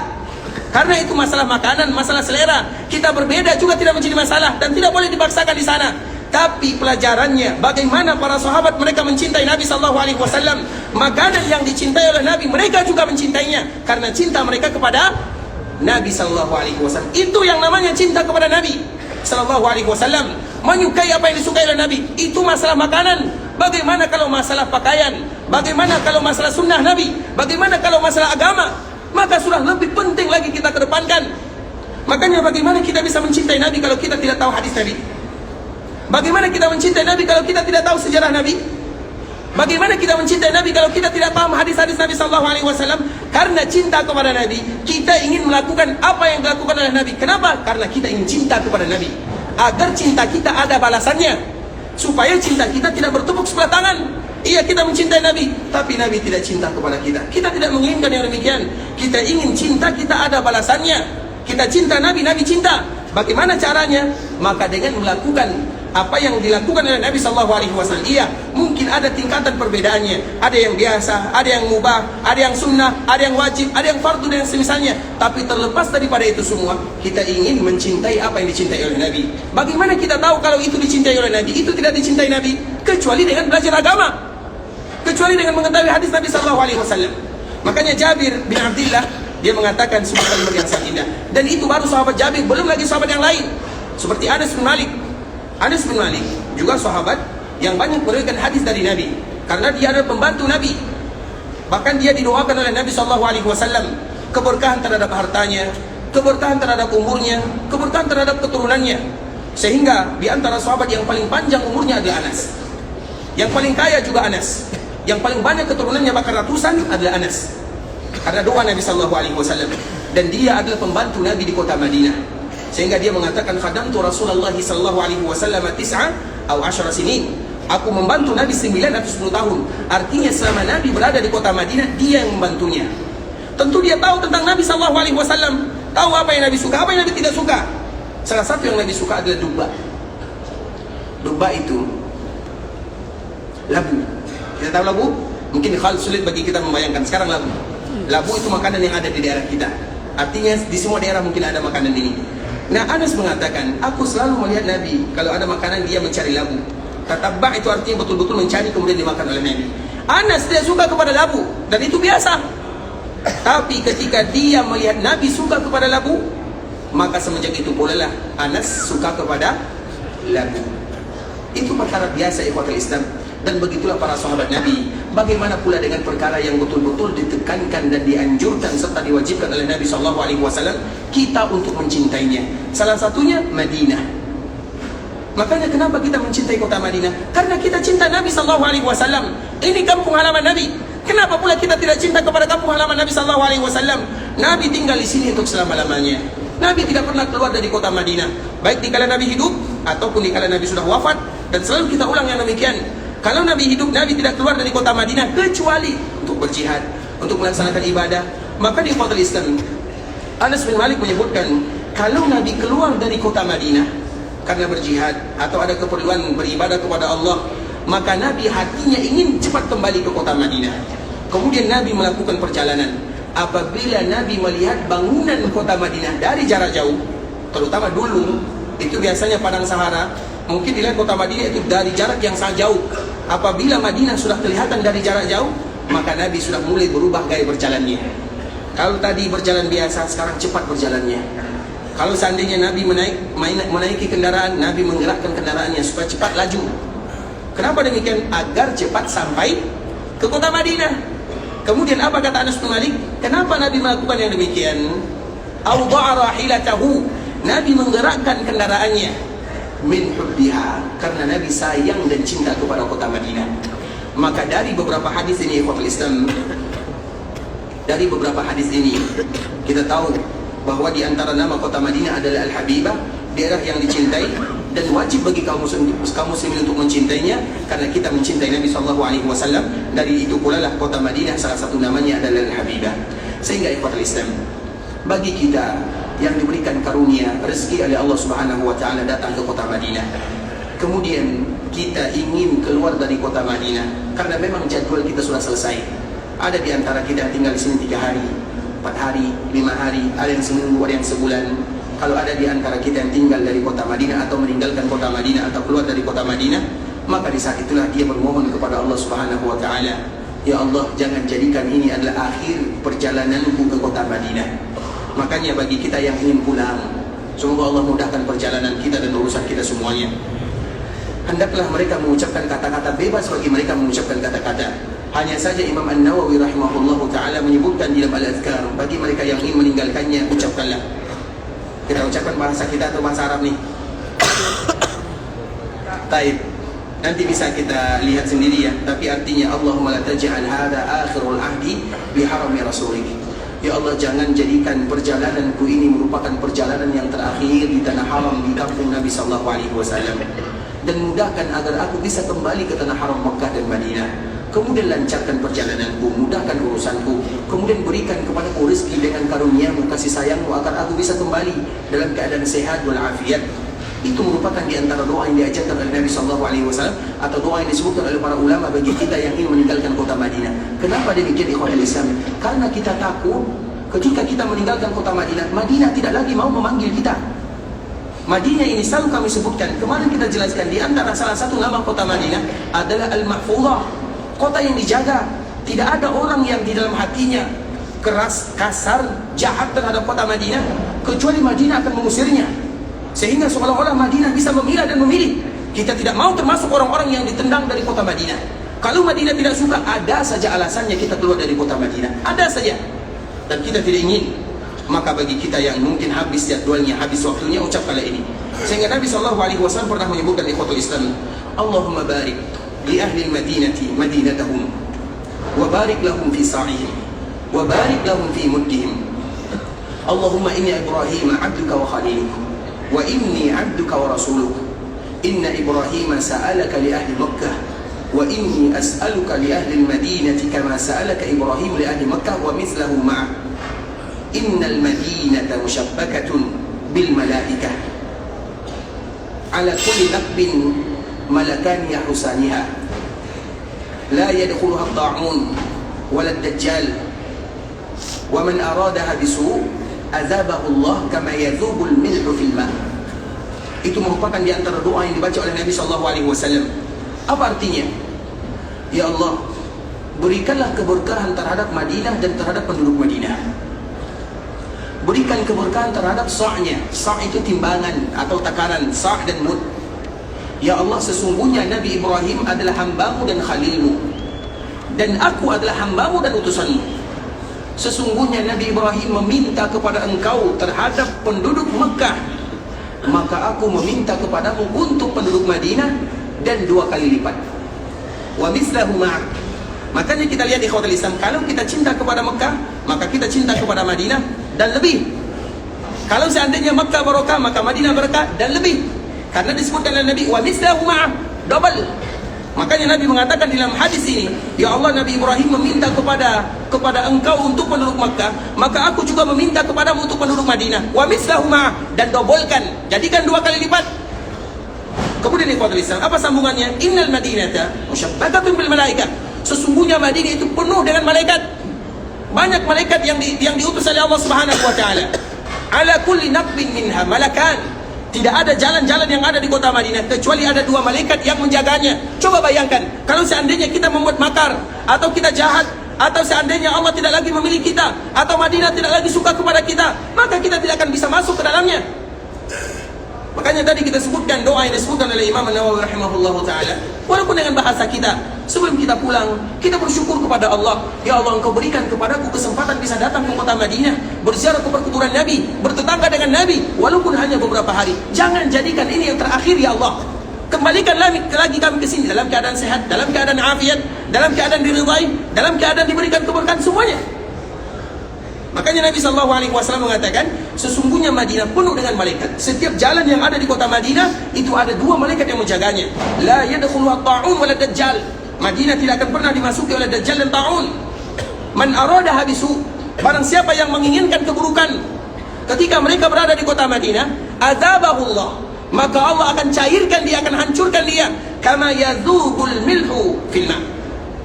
Karena itu masalah makanan, masalah selera. Kita berbeda juga tidak menjadi masalah dan tidak boleh dipaksakan di sana. Tapi pelajarannya, bagaimana para sahabat mereka mencintai Nabi SAW. Makanan yang dicintai oleh Nabi, mereka juga mencintainya karena cinta mereka kepada Nabi SAW. Itu yang namanya cinta kepada Nabi SAW. Menyukai apa yang disukai oleh Nabi. Itu masalah makanan. Bagaimana kalau masalah pakaian? Bagaimana kalau masalah sunnah Nabi? Bagaimana kalau masalah agama? Maka sudah lebih penting lagi kita kedepankan. Makanya bagaimana kita bisa mencintai Nabi kalau kita tidak tahu hadis Nabi? Bagaimana kita mencintai Nabi kalau kita tidak tahu sejarah Nabi? Bagaimana kita mencintai Nabi kalau kita tidak paham hadis-hadis Nabi SAW? Karena cinta kepada Nabi, kita ingin melakukan apa yang dilakukan oleh Nabi. Kenapa? Karena kita ingin cinta kepada Nabi, agar cinta kita ada balasannya, supaya cinta kita tidak bertepuk sebelah tangan. Iya, kita mencintai Nabi, tapi Nabi tidak cinta kepada kita. Kita tidak menginginkan yang demikian. Kita ingin cinta kita ada balasannya. Kita cinta Nabi, Nabi cinta. Bagaimana caranya? Maka dengan melakukan apa yang dilakukan oleh Nabi SAW. Iya, mungkin ada tingkatan perbedaannya. Ada yang biasa, ada yang mubah, ada yang sunnah, ada yang wajib, ada yang fardu dan semisalnya. Tapi terlepas daripada itu semua, kita ingin mencintai apa yang dicintai oleh Nabi. Bagaimana kita tahu kalau itu dicintai oleh Nabi, itu tidak dicintai Nabi? Kecuali dengan belajar agama, kecuali dengan mengetahui hadis Nabi SAW. Makanya Jabir bin Abdullah, dia mengatakan sebuah kalimat yang sangat indah. Dan itu baru sahabat Jabir, belum lagi sahabat yang lain. Seperti Anas bin Malik. Anas bin Malik juga sahabat yang banyak meriwayatkan hadis dari Nabi, karena dia adalah pembantu Nabi. Bahkan dia didoakan oleh Nabi SAW keberkahan terhadap hartanya, keberkahan terhadap umurnya, keberkahan terhadap keturunannya. Sehingga di antara sahabat yang paling panjang umurnya adalah Anas, yang paling kaya juga Anas, yang paling banyak keturunannya bahkan ratusan adalah Anas, karena doa Nabi SAW. Dan dia adalah pembantu Nabi di kota Madinah. Sehingga dia mengatakan, khadamtu Rasulullah SAW 9 atau 10 sinin. Aku membantu Nabi 9 atau 10 tahun. Artinya selama Nabi berada di kota Madinah, dia yang membantunya. Tentu dia tahu tentang Nabi SAW, tahu apa yang Nabi suka, apa yang Nabi tidak suka. Salah satu yang Nabi suka adalah duba. Duba itu labu. Kita tahu labu? Mungkin hal sulit bagi kita membayangkan. Sekarang labu. Labu itu makanan yang ada di daerah kita. Artinya di semua daerah mungkin ada makanan ini. Nah, Anas mengatakan, aku selalu melihat Nabi, kalau ada makanan dia mencari labu. Tatabba' itu artinya betul-betul mencari kemudian dimakan oleh Nabi. Anas tidak suka kepada labu, dan itu biasa. Tapi ketika dia melihat Nabi suka kepada labu, maka semenjak itu pula lah Anas suka kepada labu. Itu perkara biasa ikhwatul Islam. Dan begitulah para sahabat Nabi. Bagaimana pula dengan perkara yang betul-betul ditekankan dan dianjurkan serta diwajibkan oleh Nabi SAW, kita untuk mencintainya. Salah satunya Madinah. Makanya kenapa kita mencintai kota Madinah? Karena kita cinta Nabi SAW. Ini kampung halaman Nabi. Kenapa pula kita tidak cinta kepada kampung halaman Nabi SAW? Nabi tinggal di sini untuk selama-lamanya. Nabi tidak pernah keluar dari kota Madinah, baik di kala Nabi hidup ataupun di kala Nabi sudah wafat. Dan selalu kita ulang yang demikian. Kalau Nabi hidup, Nabi tidak keluar dari kota Madinah kecuali untuk berjihad, untuk melaksanakan ibadah. Maka di kota Islam, Anas bin Malik menyebutkan, kalau Nabi keluar dari kota Madinah karena berjihad atau ada keperluan beribadah kepada Allah, maka Nabi hatinya ingin cepat kembali ke kota Madinah. Kemudian Nabi melakukan perjalanan. Apabila Nabi melihat bangunan kota Madinah dari jarak jauh, terutama dulu, itu biasanya padang Sahara, mungkin dilihat kota Madinah itu dari jarak yang sangat jauh. Apabila Madinah sudah kelihatan dari jarak jauh, maka Nabi sudah mulai berubah gaya berjalannya. Kalau tadi berjalan biasa, sekarang cepat berjalannya. Kalau seandainya Nabi menaiki kendaraan, Nabi menggerakkan kendaraannya supaya cepat laju. Kenapa demikian? Agar cepat sampai ke kota Madinah. Kemudian apa kata Anas bin Malik? Kenapa Nabi melakukan yang demikian? Awda'a rahilatahu. Nabi menggerakkan kendaraannya min hubbiha, karena Nabi sayang dan cinta kepada kota Madinah. Maka dari beberapa hadis ini, ikhwatul Islam, dari beberapa hadis ini kita tahu bahwa di antara nama kota Madinah adalah Al-Habibah, daerah yang dicintai, dan wajib bagi kaum muslimin untuk mencintainya, karena kita mencintai Nabi SAW. Dari itu pula lah kota Madinah salah satu namanya adalah Al-Habibah. Sehingga ikhwatul Islam, bagi kita yang diberikan karunia rezeki oleh Allah Subhanahu wa taala datang ke kota Madinah, kemudian kita ingin keluar dari kota Madinah karena memang jadwal kita sudah selesai. Ada di antara kita yang tinggal di sini 3 hari, 4 hari, 5 hari, ada yang seminggu, ada yang sebulan. Kalau ada di antara kita yang tinggal dari kota Madinah atau meninggalkan kota Madinah atau keluar dari kota Madinah, maka di saat itulah dia bermohon kepada Allah Subhanahu wa taala, ya Allah, jangan jadikan ini adalah akhir perjalananku ke kota Madinah. Makanya bagi kita yang ingin pulang, semoga Allah mudahkan perjalanan kita dan urusan kita semuanya. Hendaklah mereka mengucapkan kata-kata, bebas bagi mereka mengucapkan kata-kata. Hanya saja Imam An-Nawawi rahimahullahu ta'ala menyebutkan di dalam Al-Adhkar, bagi mereka yang ingin meninggalkannya, ucapkanlah. Kita ucapkan bahasa kita atau bahasa Arab nih? Taib. Nanti bisa kita lihat sendiri ya. Tapi artinya, Allahumma la taj'al hadha akhirul ahdi biharami rasulik. Ya Allah, jangan jadikan perjalananku ini merupakan perjalanan yang terakhir di tanah haram, di kampung Nabi SAW. Dan mudahkan agar aku bisa kembali ke tanah haram Makkah dan Madinah. Kemudian lancarkan perjalananku, mudahkan urusanku. Kemudian berikan kepadaku rezeki dengan karuniamu, kasih sayangmu, agar aku bisa kembali dalam keadaan sehat walafiat. Itu merupakan di antara doa yang diajarkan oleh Nabi SAW, atau doa yang disebutkan oleh para ulama bagi kita yang ingin meninggalkan kota Madinah. Kenapa demikian ikhwatul Islam? Karena kita takut ketika kita meninggalkan kota Madinah, Madinah tidak lagi mau memanggil kita. Madinah ini selalu kami sebutkan, kemarin kita jelaskan, di antara salah satu nama kota Madinah adalah Al-Mahfuzah, kota yang dijaga. Tidak ada orang yang di dalam hatinya keras, kasar, jahat terhadap kota Madinah, kecuali Madinah akan mengusirnya. Sehingga seolah-olah Madinah bisa memilah dan memilih. Kita tidak mau termasuk orang-orang yang ditendang dari kota Madinah. Kalau Madinah tidak suka, ada saja alasannya kita keluar dari kota Madinah, ada saja. Dan kita tidak ingin. Maka bagi kita yang mungkin habis jadwalnya, habis waktunya, ucapkanlah ini. Sehingga Nabi SAW pernah menyebutkan ikhwatul Islam, Allahumma barik li ahli al-madinati madinatahum, wa barik lahum fi sa'ihim, wa barik lahum fi muddihim. Allahumma inni Ibrahim abduka wa khaliluk, wa inni abduka wa rasuluk. Inna Ibrahim sa'alaka li ahli Makkah, wa inni as'aluka li ahli al-madinati kama sa'alaka Ibrahim li ahli Makkah wa mithlahu ma'a. Innal madinata mushabbakatun bil malaikah, ala kulli naqbin malakan yahusaniha, la yadkhuluha at-ta'un wala ad-dajjal, wa man aradaha bisu' azabahu Allah kama yadhubul milhu fil ma'. Itu merupakan di antara doa yang dibaca oleh Nabi SAW. Apa artinya? Ya Allah, berikanlah keberkahan terhadap Madinah dan terhadap penduduk Madinah. Berikan keberkahan terhadap sa'nya. Sa' itu timbangan atau takaran, sa' dan mud. Ya Allah, sesungguhnya Nabi Ibrahim adalah hambamu dan khalilmu, dan aku adalah hambamu dan utusanmu. Sesungguhnya Nabi Ibrahim meminta kepada engkau terhadap penduduk Mekah maka aku meminta kepadamu untuk penduduk Madinah dan 2 kali lipat. Wa mislahu ma'ak. Makanya kita lihat di ikhwatul Islam, kalau kita cinta kepada Mekah, maka kita cinta kepada Madinah dan lebih. Kalau seandainya Mekah barokah, maka Madinah berkah dan lebih. Karena disebutkan oleh Nabi, wa mislahu ma'ak, double. Makanya Nabi mengatakan dalam hadis ini, ya Allah, Nabi Ibrahim meminta kepada engkau untuk penduduk Makkah, maka aku juga meminta kepadamu untuk penduduk Madinah. Wa mislahu ma'ah, dan dobolkan, jadikan 2 kali lipat. Kemudian ikhwatul Islam, apa sambungannya? Innal Madinata musyabbakatun bil malaika. Sesungguhnya Madinah itu penuh dengan malaikat. Banyak malaikat yang diutus oleh Allah Subhanahu wa taala. Ala kulli naqbin minha malakan. Tidak ada jalan-jalan yang ada di kota Madinah kecuali ada 2 malaikat yang menjaganya. Coba bayangkan, kalau seandainya kita membuat makar, atau kita jahat, atau seandainya Allah tidak lagi memilih kita, atau Madinah tidak lagi suka kepada kita, maka kita tidak akan bisa masuk ke dalamnya. Makanya tadi kita sebutkan doa yang disebutkan oleh Imam An-Nawawi rahimahullahu ta'ala. Walaupun dengan bahasa kita, sebelum kita pulang, kita bersyukur kepada Allah. Ya Allah, engkau berikan kepadaku kesempatan bisa datang ke kota Madinah, berziarah ke perkuburan Nabi, bertetangga dengan Nabi, walaupun hanya beberapa hari. Jangan jadikan ini yang terakhir ya Allah. Kembalikan lagi kami ke sini dalam keadaan sehat, dalam keadaan afiat, dalam keadaan diridhai, dalam keadaan diberikan keberkahan semuanya. Makanya Nabi SAW mengatakan, sesungguhnya Madinah penuh dengan malaikat. Setiap jalan yang ada di kota Madinah, itu ada 2 malaikat yang menjaganya. La yadkhuluha ta'un wala dajjal. Madinah tidak akan pernah dimasuki oleh dajjal dan ta'un. Man arada habisu. Barang siapa yang menginginkan keburukan, ketika mereka berada di kota Madinah, adzabahullah, maka Allah akan cairkan dia, akan hancurkan dia. Kama yadhubul milhu fil ma'.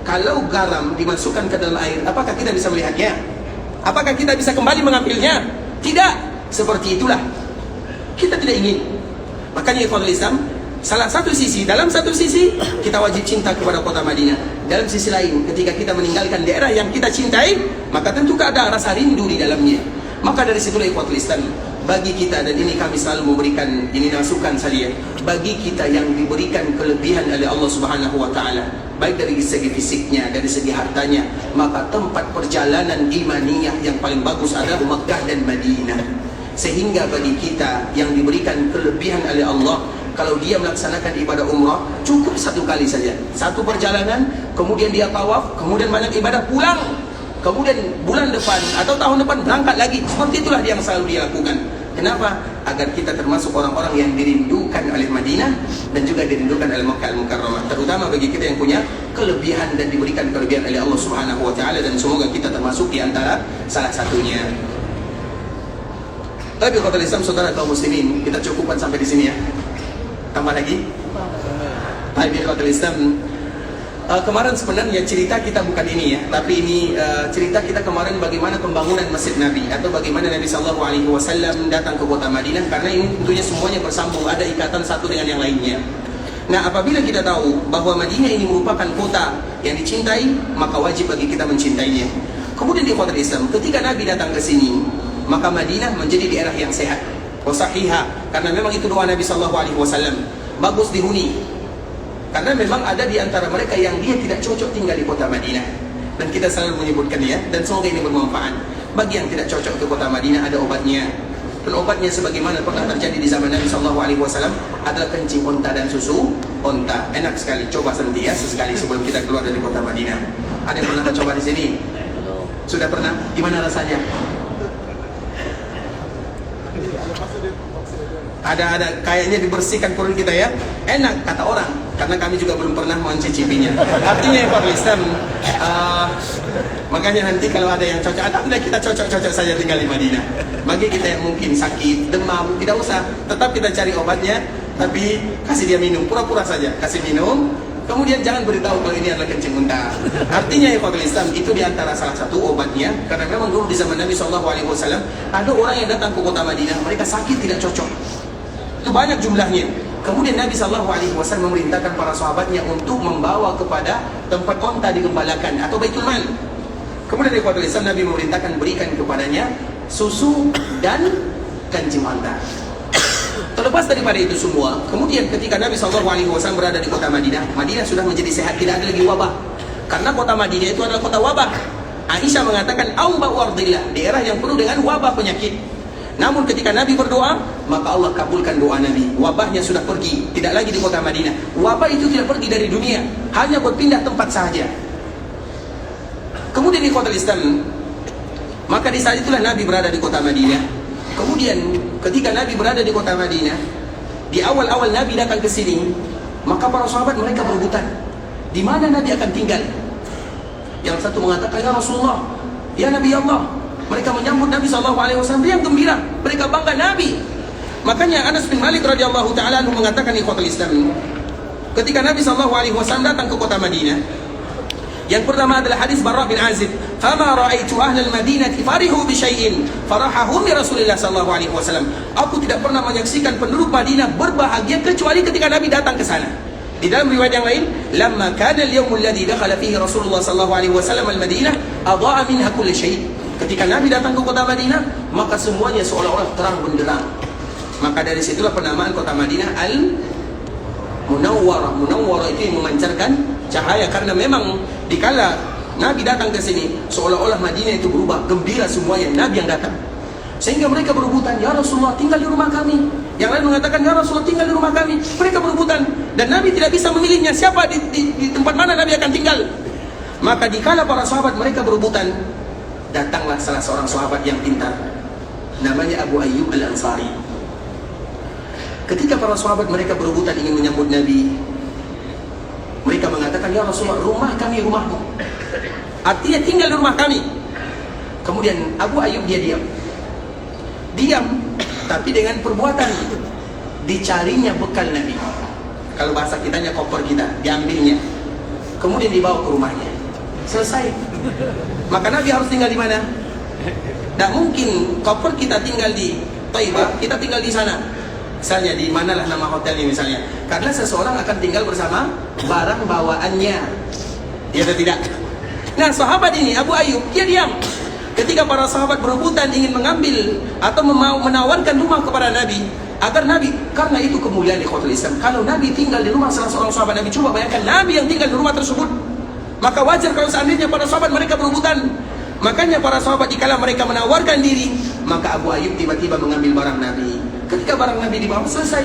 Kalau garam dimasukkan ke dalam air, apakah kita bisa melihatnya? Apakah kita bisa kembali mengambilnya? Tidak. Seperti itulah kita tidak ingin. Makanya ikhwatul Islam, dalam satu sisi kita wajib cinta kepada kota Madinah. Dalam sisi lain, ketika kita meninggalkan daerah yang kita cintai, maka tentu ada rasa rindu di dalamnya. Maka dari situlah ikhwatul Islam, bagi kita, dan ini kami selalu memberikan ini masukan saja, bagi kita yang diberikan kelebihan oleh Allah Subhanahu wa taala, baik dari segi fisiknya, dari segi hartanya, maka tempat perjalanan imaniyah yang paling bagus adalah Mekah dan Madinah. Sehingga bagi kita yang diberikan kelebihan oleh Allah, kalau dia melaksanakan ibadah umrah, cukup 1 kali saja, 1 perjalanan, kemudian dia tawaf, kemudian banyak ibadah, pulang. Kemudian bulan depan atau tahun depan berangkat lagi. Seperti itulah yang selalu dia lakukan. Kenapa? Agar kita termasuk orang-orang yang dirindukan oleh Madinah dan juga dirindukan oleh Makkah Al-Mukarramah. Terutama bagi kita yang punya kelebihan dan diberikan kelebihan oleh Allah Subhanahu wa taala, dan semoga kita termasuk di antara salah satunya. Tapi kalau Islam, saudara kaum muslimin, kita cukupkan sampai di sini ya. Tambah lagi? Tapi kalau Islam, kemarin sebenarnya cerita kita bukan ini ya, tapi ini cerita kita kemarin bagaimana pembangunan Masjid Nabi, atau bagaimana Nabi SAW datang ke kota Madinah, karena ini tentunya semuanya bersambung, ada ikatan satu dengan yang lainnya. Nah, apabila kita tahu bahwa Madinah ini merupakan kota yang dicintai, maka wajib bagi kita mencintainya. Kemudian di kota Islam, ketika Nabi datang ke sini, maka Madinah menjadi daerah yang sehat, wasahihah, karena memang itu doa Nabi SAW, bagus dihuni. Karena memang ada di antara mereka yang dia tidak cocok tinggal di kota Madinah. Dan kita selalu menyebutkan ya, dan semoga ini bermanfaat. Bagi yang tidak cocok ke kota Madinah, ada obatnya. Dan obatnya sebagaimana pernah terjadi di zaman Nabi SAW adalah kencing onta dan susu onta. Enak sekali, coba sesekali sebelum kita keluar dari kota Madinah. Ada yang pernah coba di sini? Sudah pernah? Gimana rasanya? Ada kayaknya dibersihkan perut kita ya. Enak kata orang, karena kami juga belum pernah mencicipinya. Artinya ya Pak Islam, makanya nanti kalau ada yang cocok, alhamdulillah kita cocok-cocok saja tinggal di Madinah. Bagi kita yang mungkin sakit, demam, tidak usah, tetap kita cari obatnya, tapi kasih dia minum, pura-pura saja kasih minum. Kemudian jangan beritahu kalau ini adalah kencing unta. Artinya ya Pak Islam, itu diantara salah satu obatnya. Karena memang dulu di zaman Nabi SAW ada orang yang datang ke kota Madinah, mereka sakit tidak cocok. Itu banyak jumlahnya. Kemudian Nabi SAW memerintahkan para sahabatnya untuk membawa kepada tempat onta digembalakan atau Baitul Mal. Kemudian di kota Islam, Nabi memerintahkan berikan kepadanya susu dan kencing onta. Terlepas daripada itu semua, kemudian ketika Nabi SAW berada di kota Madinah, Madinah sudah menjadi sehat, tidak ada lagi wabah. Karena kota Madinah itu adalah kota wabah. Aisyah mengatakan, Auba wardillah, daerah yang penuh dengan wabah penyakit. Namun ketika Nabi berdoa, maka Allah kabulkan doa Nabi. Wabahnya sudah pergi, tidak lagi di kota Madinah. Wabah itu tidak pergi dari dunia, hanya berpindah tempat saja. Kemudian di kota Islam, maka di saat itulah Nabi berada di kota Madinah. Kemudian ketika Nabi berada di kota Madinah, di awal-awal Nabi datang ke sini, maka para sahabat mereka berebutan, di mana Nabi akan tinggal. Yang satu mengatakan, ya Rasulullah, ya Nabi Allah. Mereka menyambut Nabi SAW yang gembira, mereka bangga Nabi. Makanya Anas bin Malik radhiyallahu taala anhu mengatakan ikhwatul Islam, ketika Nabi SAW datang ke kota Madinah, yang pertama adalah hadis Barra bin Azib, "Fama ra'aitu ahlal Madinati farihu bi syai'in farahahum li Rasulillah sallallahu alaihi wasallam." Aku tidak pernah menyaksikan penduduk Madinah berbahagia kecuali ketika Nabi datang ke sana. Di dalam riwayat yang lain, "Lamma kana al-yawmul ladzi dakhala fihi Rasulullah sallallahu alaihi wasallam al-Madinah, adha'a minha kullu syai'." Ketika Nabi datang ke kota Madinah, maka semuanya seolah-olah terang benderang. Maka dari situlah penamaan kota Madinah Al-Munawwarah. Munawwarah itu yang memancarkan cahaya, karena memang dikala Nabi datang ke sini, seolah-olah Madinah itu berubah, gembira semuanya Nabi yang datang. Sehingga mereka berebutan, ya Rasulullah tinggal di rumah kami. Yang lain mengatakan, ya Rasulullah tinggal di rumah kami. Mereka berebutan, dan Nabi tidak bisa memilihnya siapa di tempat mana Nabi akan tinggal. Maka dikala para sahabat mereka berebutan, datanglah salah seorang sahabat yang pintar, namanya Abu Ayyub Al-Ansari. Ketika para sahabat mereka berebutan ingin menyambut Nabi, mereka mengatakan, ya Rasulullah, rumah kami rumahmu, artinya tinggal di rumah kami. Kemudian Abu Ayyub dia diam, tapi dengan perbuatan dicarinya bekal Nabi. Kalau bahasa kitanya koper kita, diambilnya, kemudian dibawa ke rumahnya. Selesai. Maka Nabi harus tinggal di mana? Tidak mungkin koper kita tinggal di Taibah, kita tinggal di sana. Misalnya di manalah nama hotelnya misalnya. Karena seseorang akan tinggal bersama barang bawaannya. Ya atau tidak? Nah, sahabat ini Abu Ayyub dia diam. Ketika para sahabat berebutan ingin mengambil atau menawarkan rumah kepada Nabi, agar Nabi, karena itu kemuliaan di ikhwatul Islam. Kalau Nabi tinggal di rumah salah seorang sahabat Nabi, coba bayangkan Nabi yang tinggal di rumah tersebut. Maka wajar kalau seandainya para sahabat mereka berebutan. Makanya para sahabat dikala mereka menawarkan diri, maka Abu Ayyub tiba-tiba mengambil barang Nabi. Ketika barang Nabi dibawa selesai,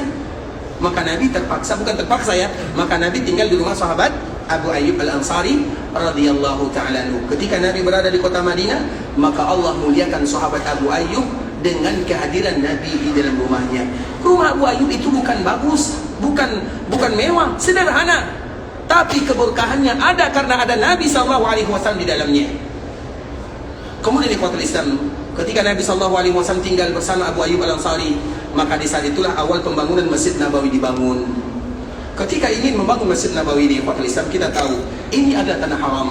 maka Nabi terpaksa, bukan terpaksa ya, maka Nabi tinggal di rumah sahabat Abu Ayyub Al-Ansari radhiyallahu ta'ala anhu. Ketika Nabi berada di kota Madinah, maka Allah muliakan sahabat Abu Ayyub dengan kehadiran Nabi di dalam rumahnya. Rumah Abu Ayyub itu bukan bagus, bukan mewah, sederhana, tapi keberkahannya ada karena ada Nabi SAW di dalamnya. Kemudian ikhwatul Islam, ketika Nabi SAW tinggal bersama Abu Ayyub Al-Ansari, maka di saat itulah awal pembangunan Masjid Nabawi dibangun. Ketika ingin membangun Masjid Nabawi di ikhwatul Islam, kita tahu ini adalah tanah haram.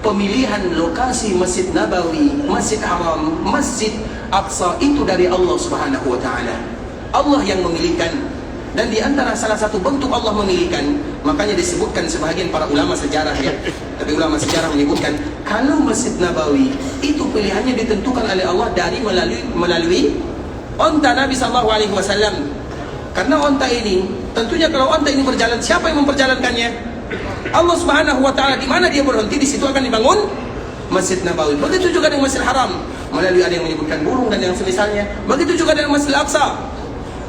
Pemilihan lokasi Masjid Nabawi, Masjid Haram, Masjid Aqsa itu dari Allah Subhanahu wa taala. Allah yang memilihkan. Dan di antara salah satu bentuk Allah memilihkan, makanya disebutkan sebahagian para ulama sejarah ya. Tapi ulama sejarah menyebutkan kalau Masjid Nabawi itu pilihannya ditentukan oleh Allah dari melalui onta Nabi SAW. Karena onta ini, tentunya kalau onta ini berjalan, siapa yang memperjalankannya? Allah Subhanahu wa taala. Di mana dia berhenti, di situ akan dibangun Masjid Nabawi. Begitu juga dengan Masjid Haram, melalui ada yang menyebutkan burung dan yang semisalnya. Begitu juga dengan Masjid Al-Aqsa.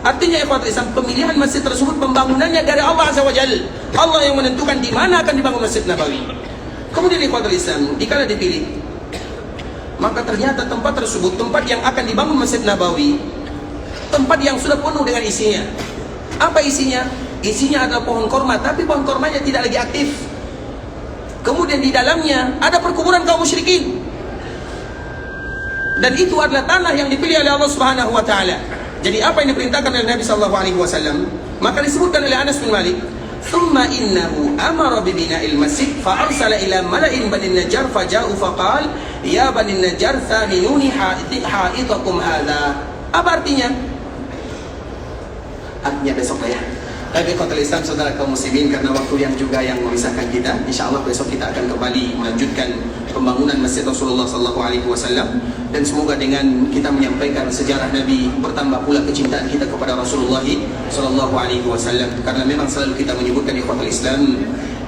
Artinya ikhwatul Islam, pemilihan masjid tersebut pembangunannya dari Allah Azza wa Jalla. Allah yang menentukan di mana akan dibangun Masjid Nabawi. Kemudian ikhwatul Islam, dikala dipilih, maka ternyata tempat tersebut, tempat yang akan dibangun Masjid Nabawi, tempat yang sudah penuh dengan isinya. Apa isinya? Isinya adalah pohon korma, tapi pohon kormanya tidak lagi aktif. Kemudian di dalamnya ada perkuburan kaum musyrikin. Dan itu adalah tanah yang dipilih oleh Allah Subhanahu wa taala. Jadi apa yang diperintahkan oleh Nabi sallallahu alaihi wasallam, maka disebutkan oleh Anas bin Malik, "Tsumma innahu amara bi bina'il masjid fa arsala ila mala'in bani Najjar fa ja'u fa qala ya bani Najjar thaminuni ha'itakum hadha." Apa artinya? Artinya besok ya. Tapi ikhwatul Islam, saudara kaum muslimin, karena waktu yang juga yang memisahkan kita, insyaallah besok kita akan kembali melanjutkan pembangunan Masjid Rasulullah sallallahu alaihi wasallam, dan semoga dengan kita menyampaikan sejarah Nabi bertambah pula kecintaan kita kepada Rasulullah sallallahu alaihi wasallam. Karena memang selalu kita menyebutkan ikhwatul Islam,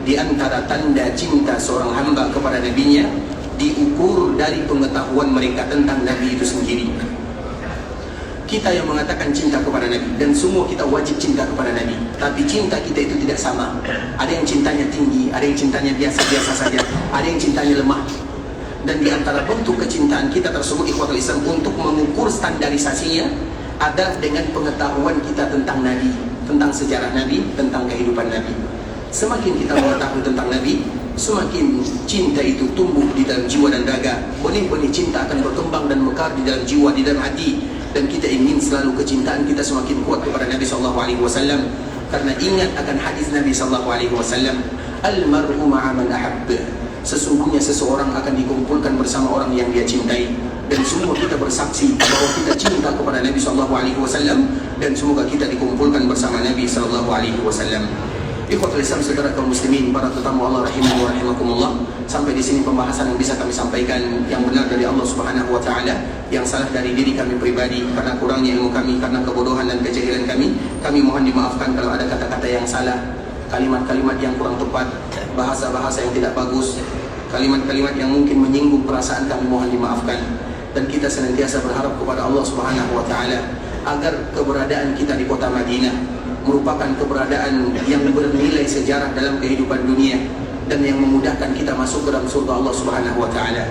di antara tanda cinta seorang hamba kepada nabinya diukur dari pengetahuan mereka tentang Nabi itu sendiri. Kita yang mengatakan cinta kepada Nabi, dan semua kita wajib cinta kepada Nabi. Tapi cinta kita itu tidak sama. Ada yang cintanya tinggi, ada yang cintanya biasa-biasa saja, ada yang cintanya lemah. Dan di antara bentuk kecintaan kita tersebut, ikhwatul Islam, untuk mengukur standarisasinya adalah dengan pengetahuan kita tentang Nabi, tentang sejarah Nabi, tentang kehidupan Nabi. Semakin kita mengetahui tentang Nabi, semakin cinta itu tumbuh di dalam jiwa dan raga. Benih-benih cinta akan berkembang dan mekar di dalam jiwa, di dalam hati. Dan kita ingin selalu kecintaan kita semakin kuat kepada Nabi SAW. Karena ingat akan hadis Nabi SAW, Al-mar'u ma'a man ahabba. Sesungguhnya seseorang akan dikumpulkan bersama orang yang dia cintai. Dan semua kita bersaksi bahwa kita cinta kepada Nabi SAW, dan semoga kita dikumpulkan bersama Nabi SAW. Ikhwatul Islam, saudara kaum muslimin, para tetamu Allah rahimani wa rahimakumullah. Sampai di sini pembahasan yang bisa kami sampaikan. Yang benar dari Allah Subhanahu wa taala, yang salah dari diri kami pribadi karena kurangnya ilmu kami, karena kebodohan dan kejahilan kami. Kami mohon dimaafkan kalau ada kata-kata yang salah, kalimat-kalimat yang kurang tepat, bahasa-bahasa yang tidak bagus, kalimat-kalimat yang mungkin menyinggung perasaan kami, mohon dimaafkan. Dan kita senantiasa berharap kepada Allah Subhanahu wa taala agar keberadaan kita di kota Madinah merupakan keberadaan yang bernilai sejarah dalam kehidupan dunia, dan yang memudahkan kita masuk ke dalam surga Allah Subhanahu wa taala.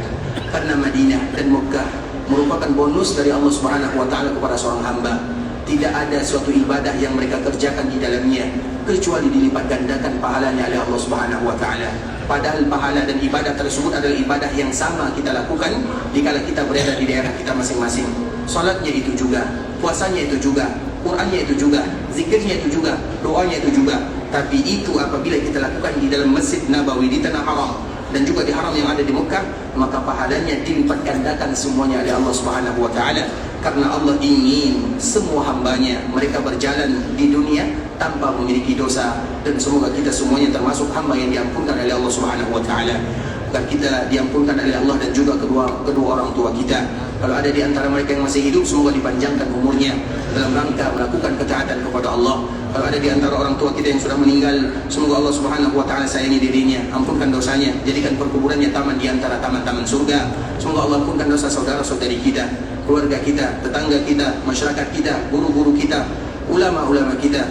Karena Madinah dan Mekah merupakan bonus dari Allah Subhanahu wa taala kepada seorang hamba. Tidak ada suatu ibadah yang mereka kerjakan di dalamnya kecuali dilipat gandakan pahalanya oleh Allah Subhanahu wa taala. Padahal pahala dan ibadah tersebut adalah ibadah yang sama kita lakukan dikala kita berada di daerah kita masing-masing. Salatnya itu juga, puasanya itu juga, Qur'annya itu juga, zikirnya itu juga, doanya itu juga. Tapi itu apabila kita lakukan di dalam Masjid Nabawi, di tanah haram, dan juga di haram yang ada di Mekah, maka pahalanya dilipat gandakan semuanya oleh Allah Subhanahu wa taala. Karena Allah ingin semua hambanya mereka berjalan di dunia tanpa memiliki dosa, dan semoga kita semuanya termasuk hamba yang diampunkan oleh Allah Subhanahu wa taala. Agar kita diampunkan oleh Allah dan juga kedua orang tua kita. Kalau ada di antara mereka yang masih hidup, semoga dipanjangkan umurnya dalam rangka melakukan ketaatan kepada Allah. Kalau ada di antara orang tua kita yang sudah meninggal, semoga Allah Subhanahu wa taala sayangi dirinya, ampunkan dosanya, jadikan perkuburannya taman di antara taman-taman surga. Semoga Allah ampunkan dosa saudara-saudari kita, keluarga kita, tetangga kita, masyarakat kita, guru-guru kita, ulama-ulama kita,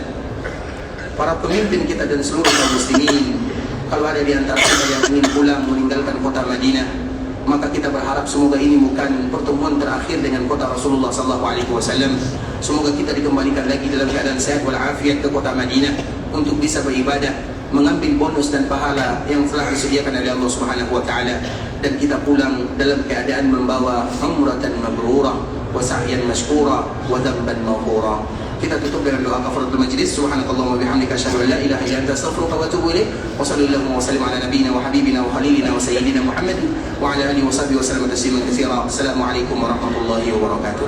para pemimpin kita, dan seluruh kaum muslimin. Kalau ada di antara kita yang ingin pulang meninggalkan kota Madinah, maka kita berharap semoga ini bukan pertemuan terakhir dengan kota Rasulullah SAW. Semoga kita dikembalikan lagi dalam keadaan sehat walafiat ke kota Madinah untuk bisa beribadah, mengambil bonus dan pahala yang telah disediakan oleh Allah Subhanahu wa taala, dan kita pulang dalam keadaan membawa umratan mabrurah wa sa'yan mashkura wa dhanban maghfura. Kita tutup dengan doa kafaratul majlis. Subhanakallahumma wa bihamdika asyhadu an la ilaha illa anta astaghfiruka wa atubu ilaik. Wa sallallahu wa sallim ala nabiyyina wa habibina wa khalilina wa sayyidina Muhammad wa ala alihi wa sahbihi wa sallam tasliman katsira. Assalamualaikum warahmatullahi wabarakatuh.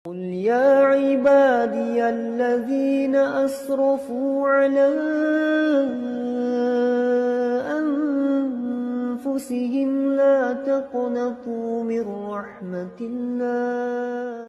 قل يا عبادي الذين أسرفوا على أنفسهم لا تقنطوا من رحمة الله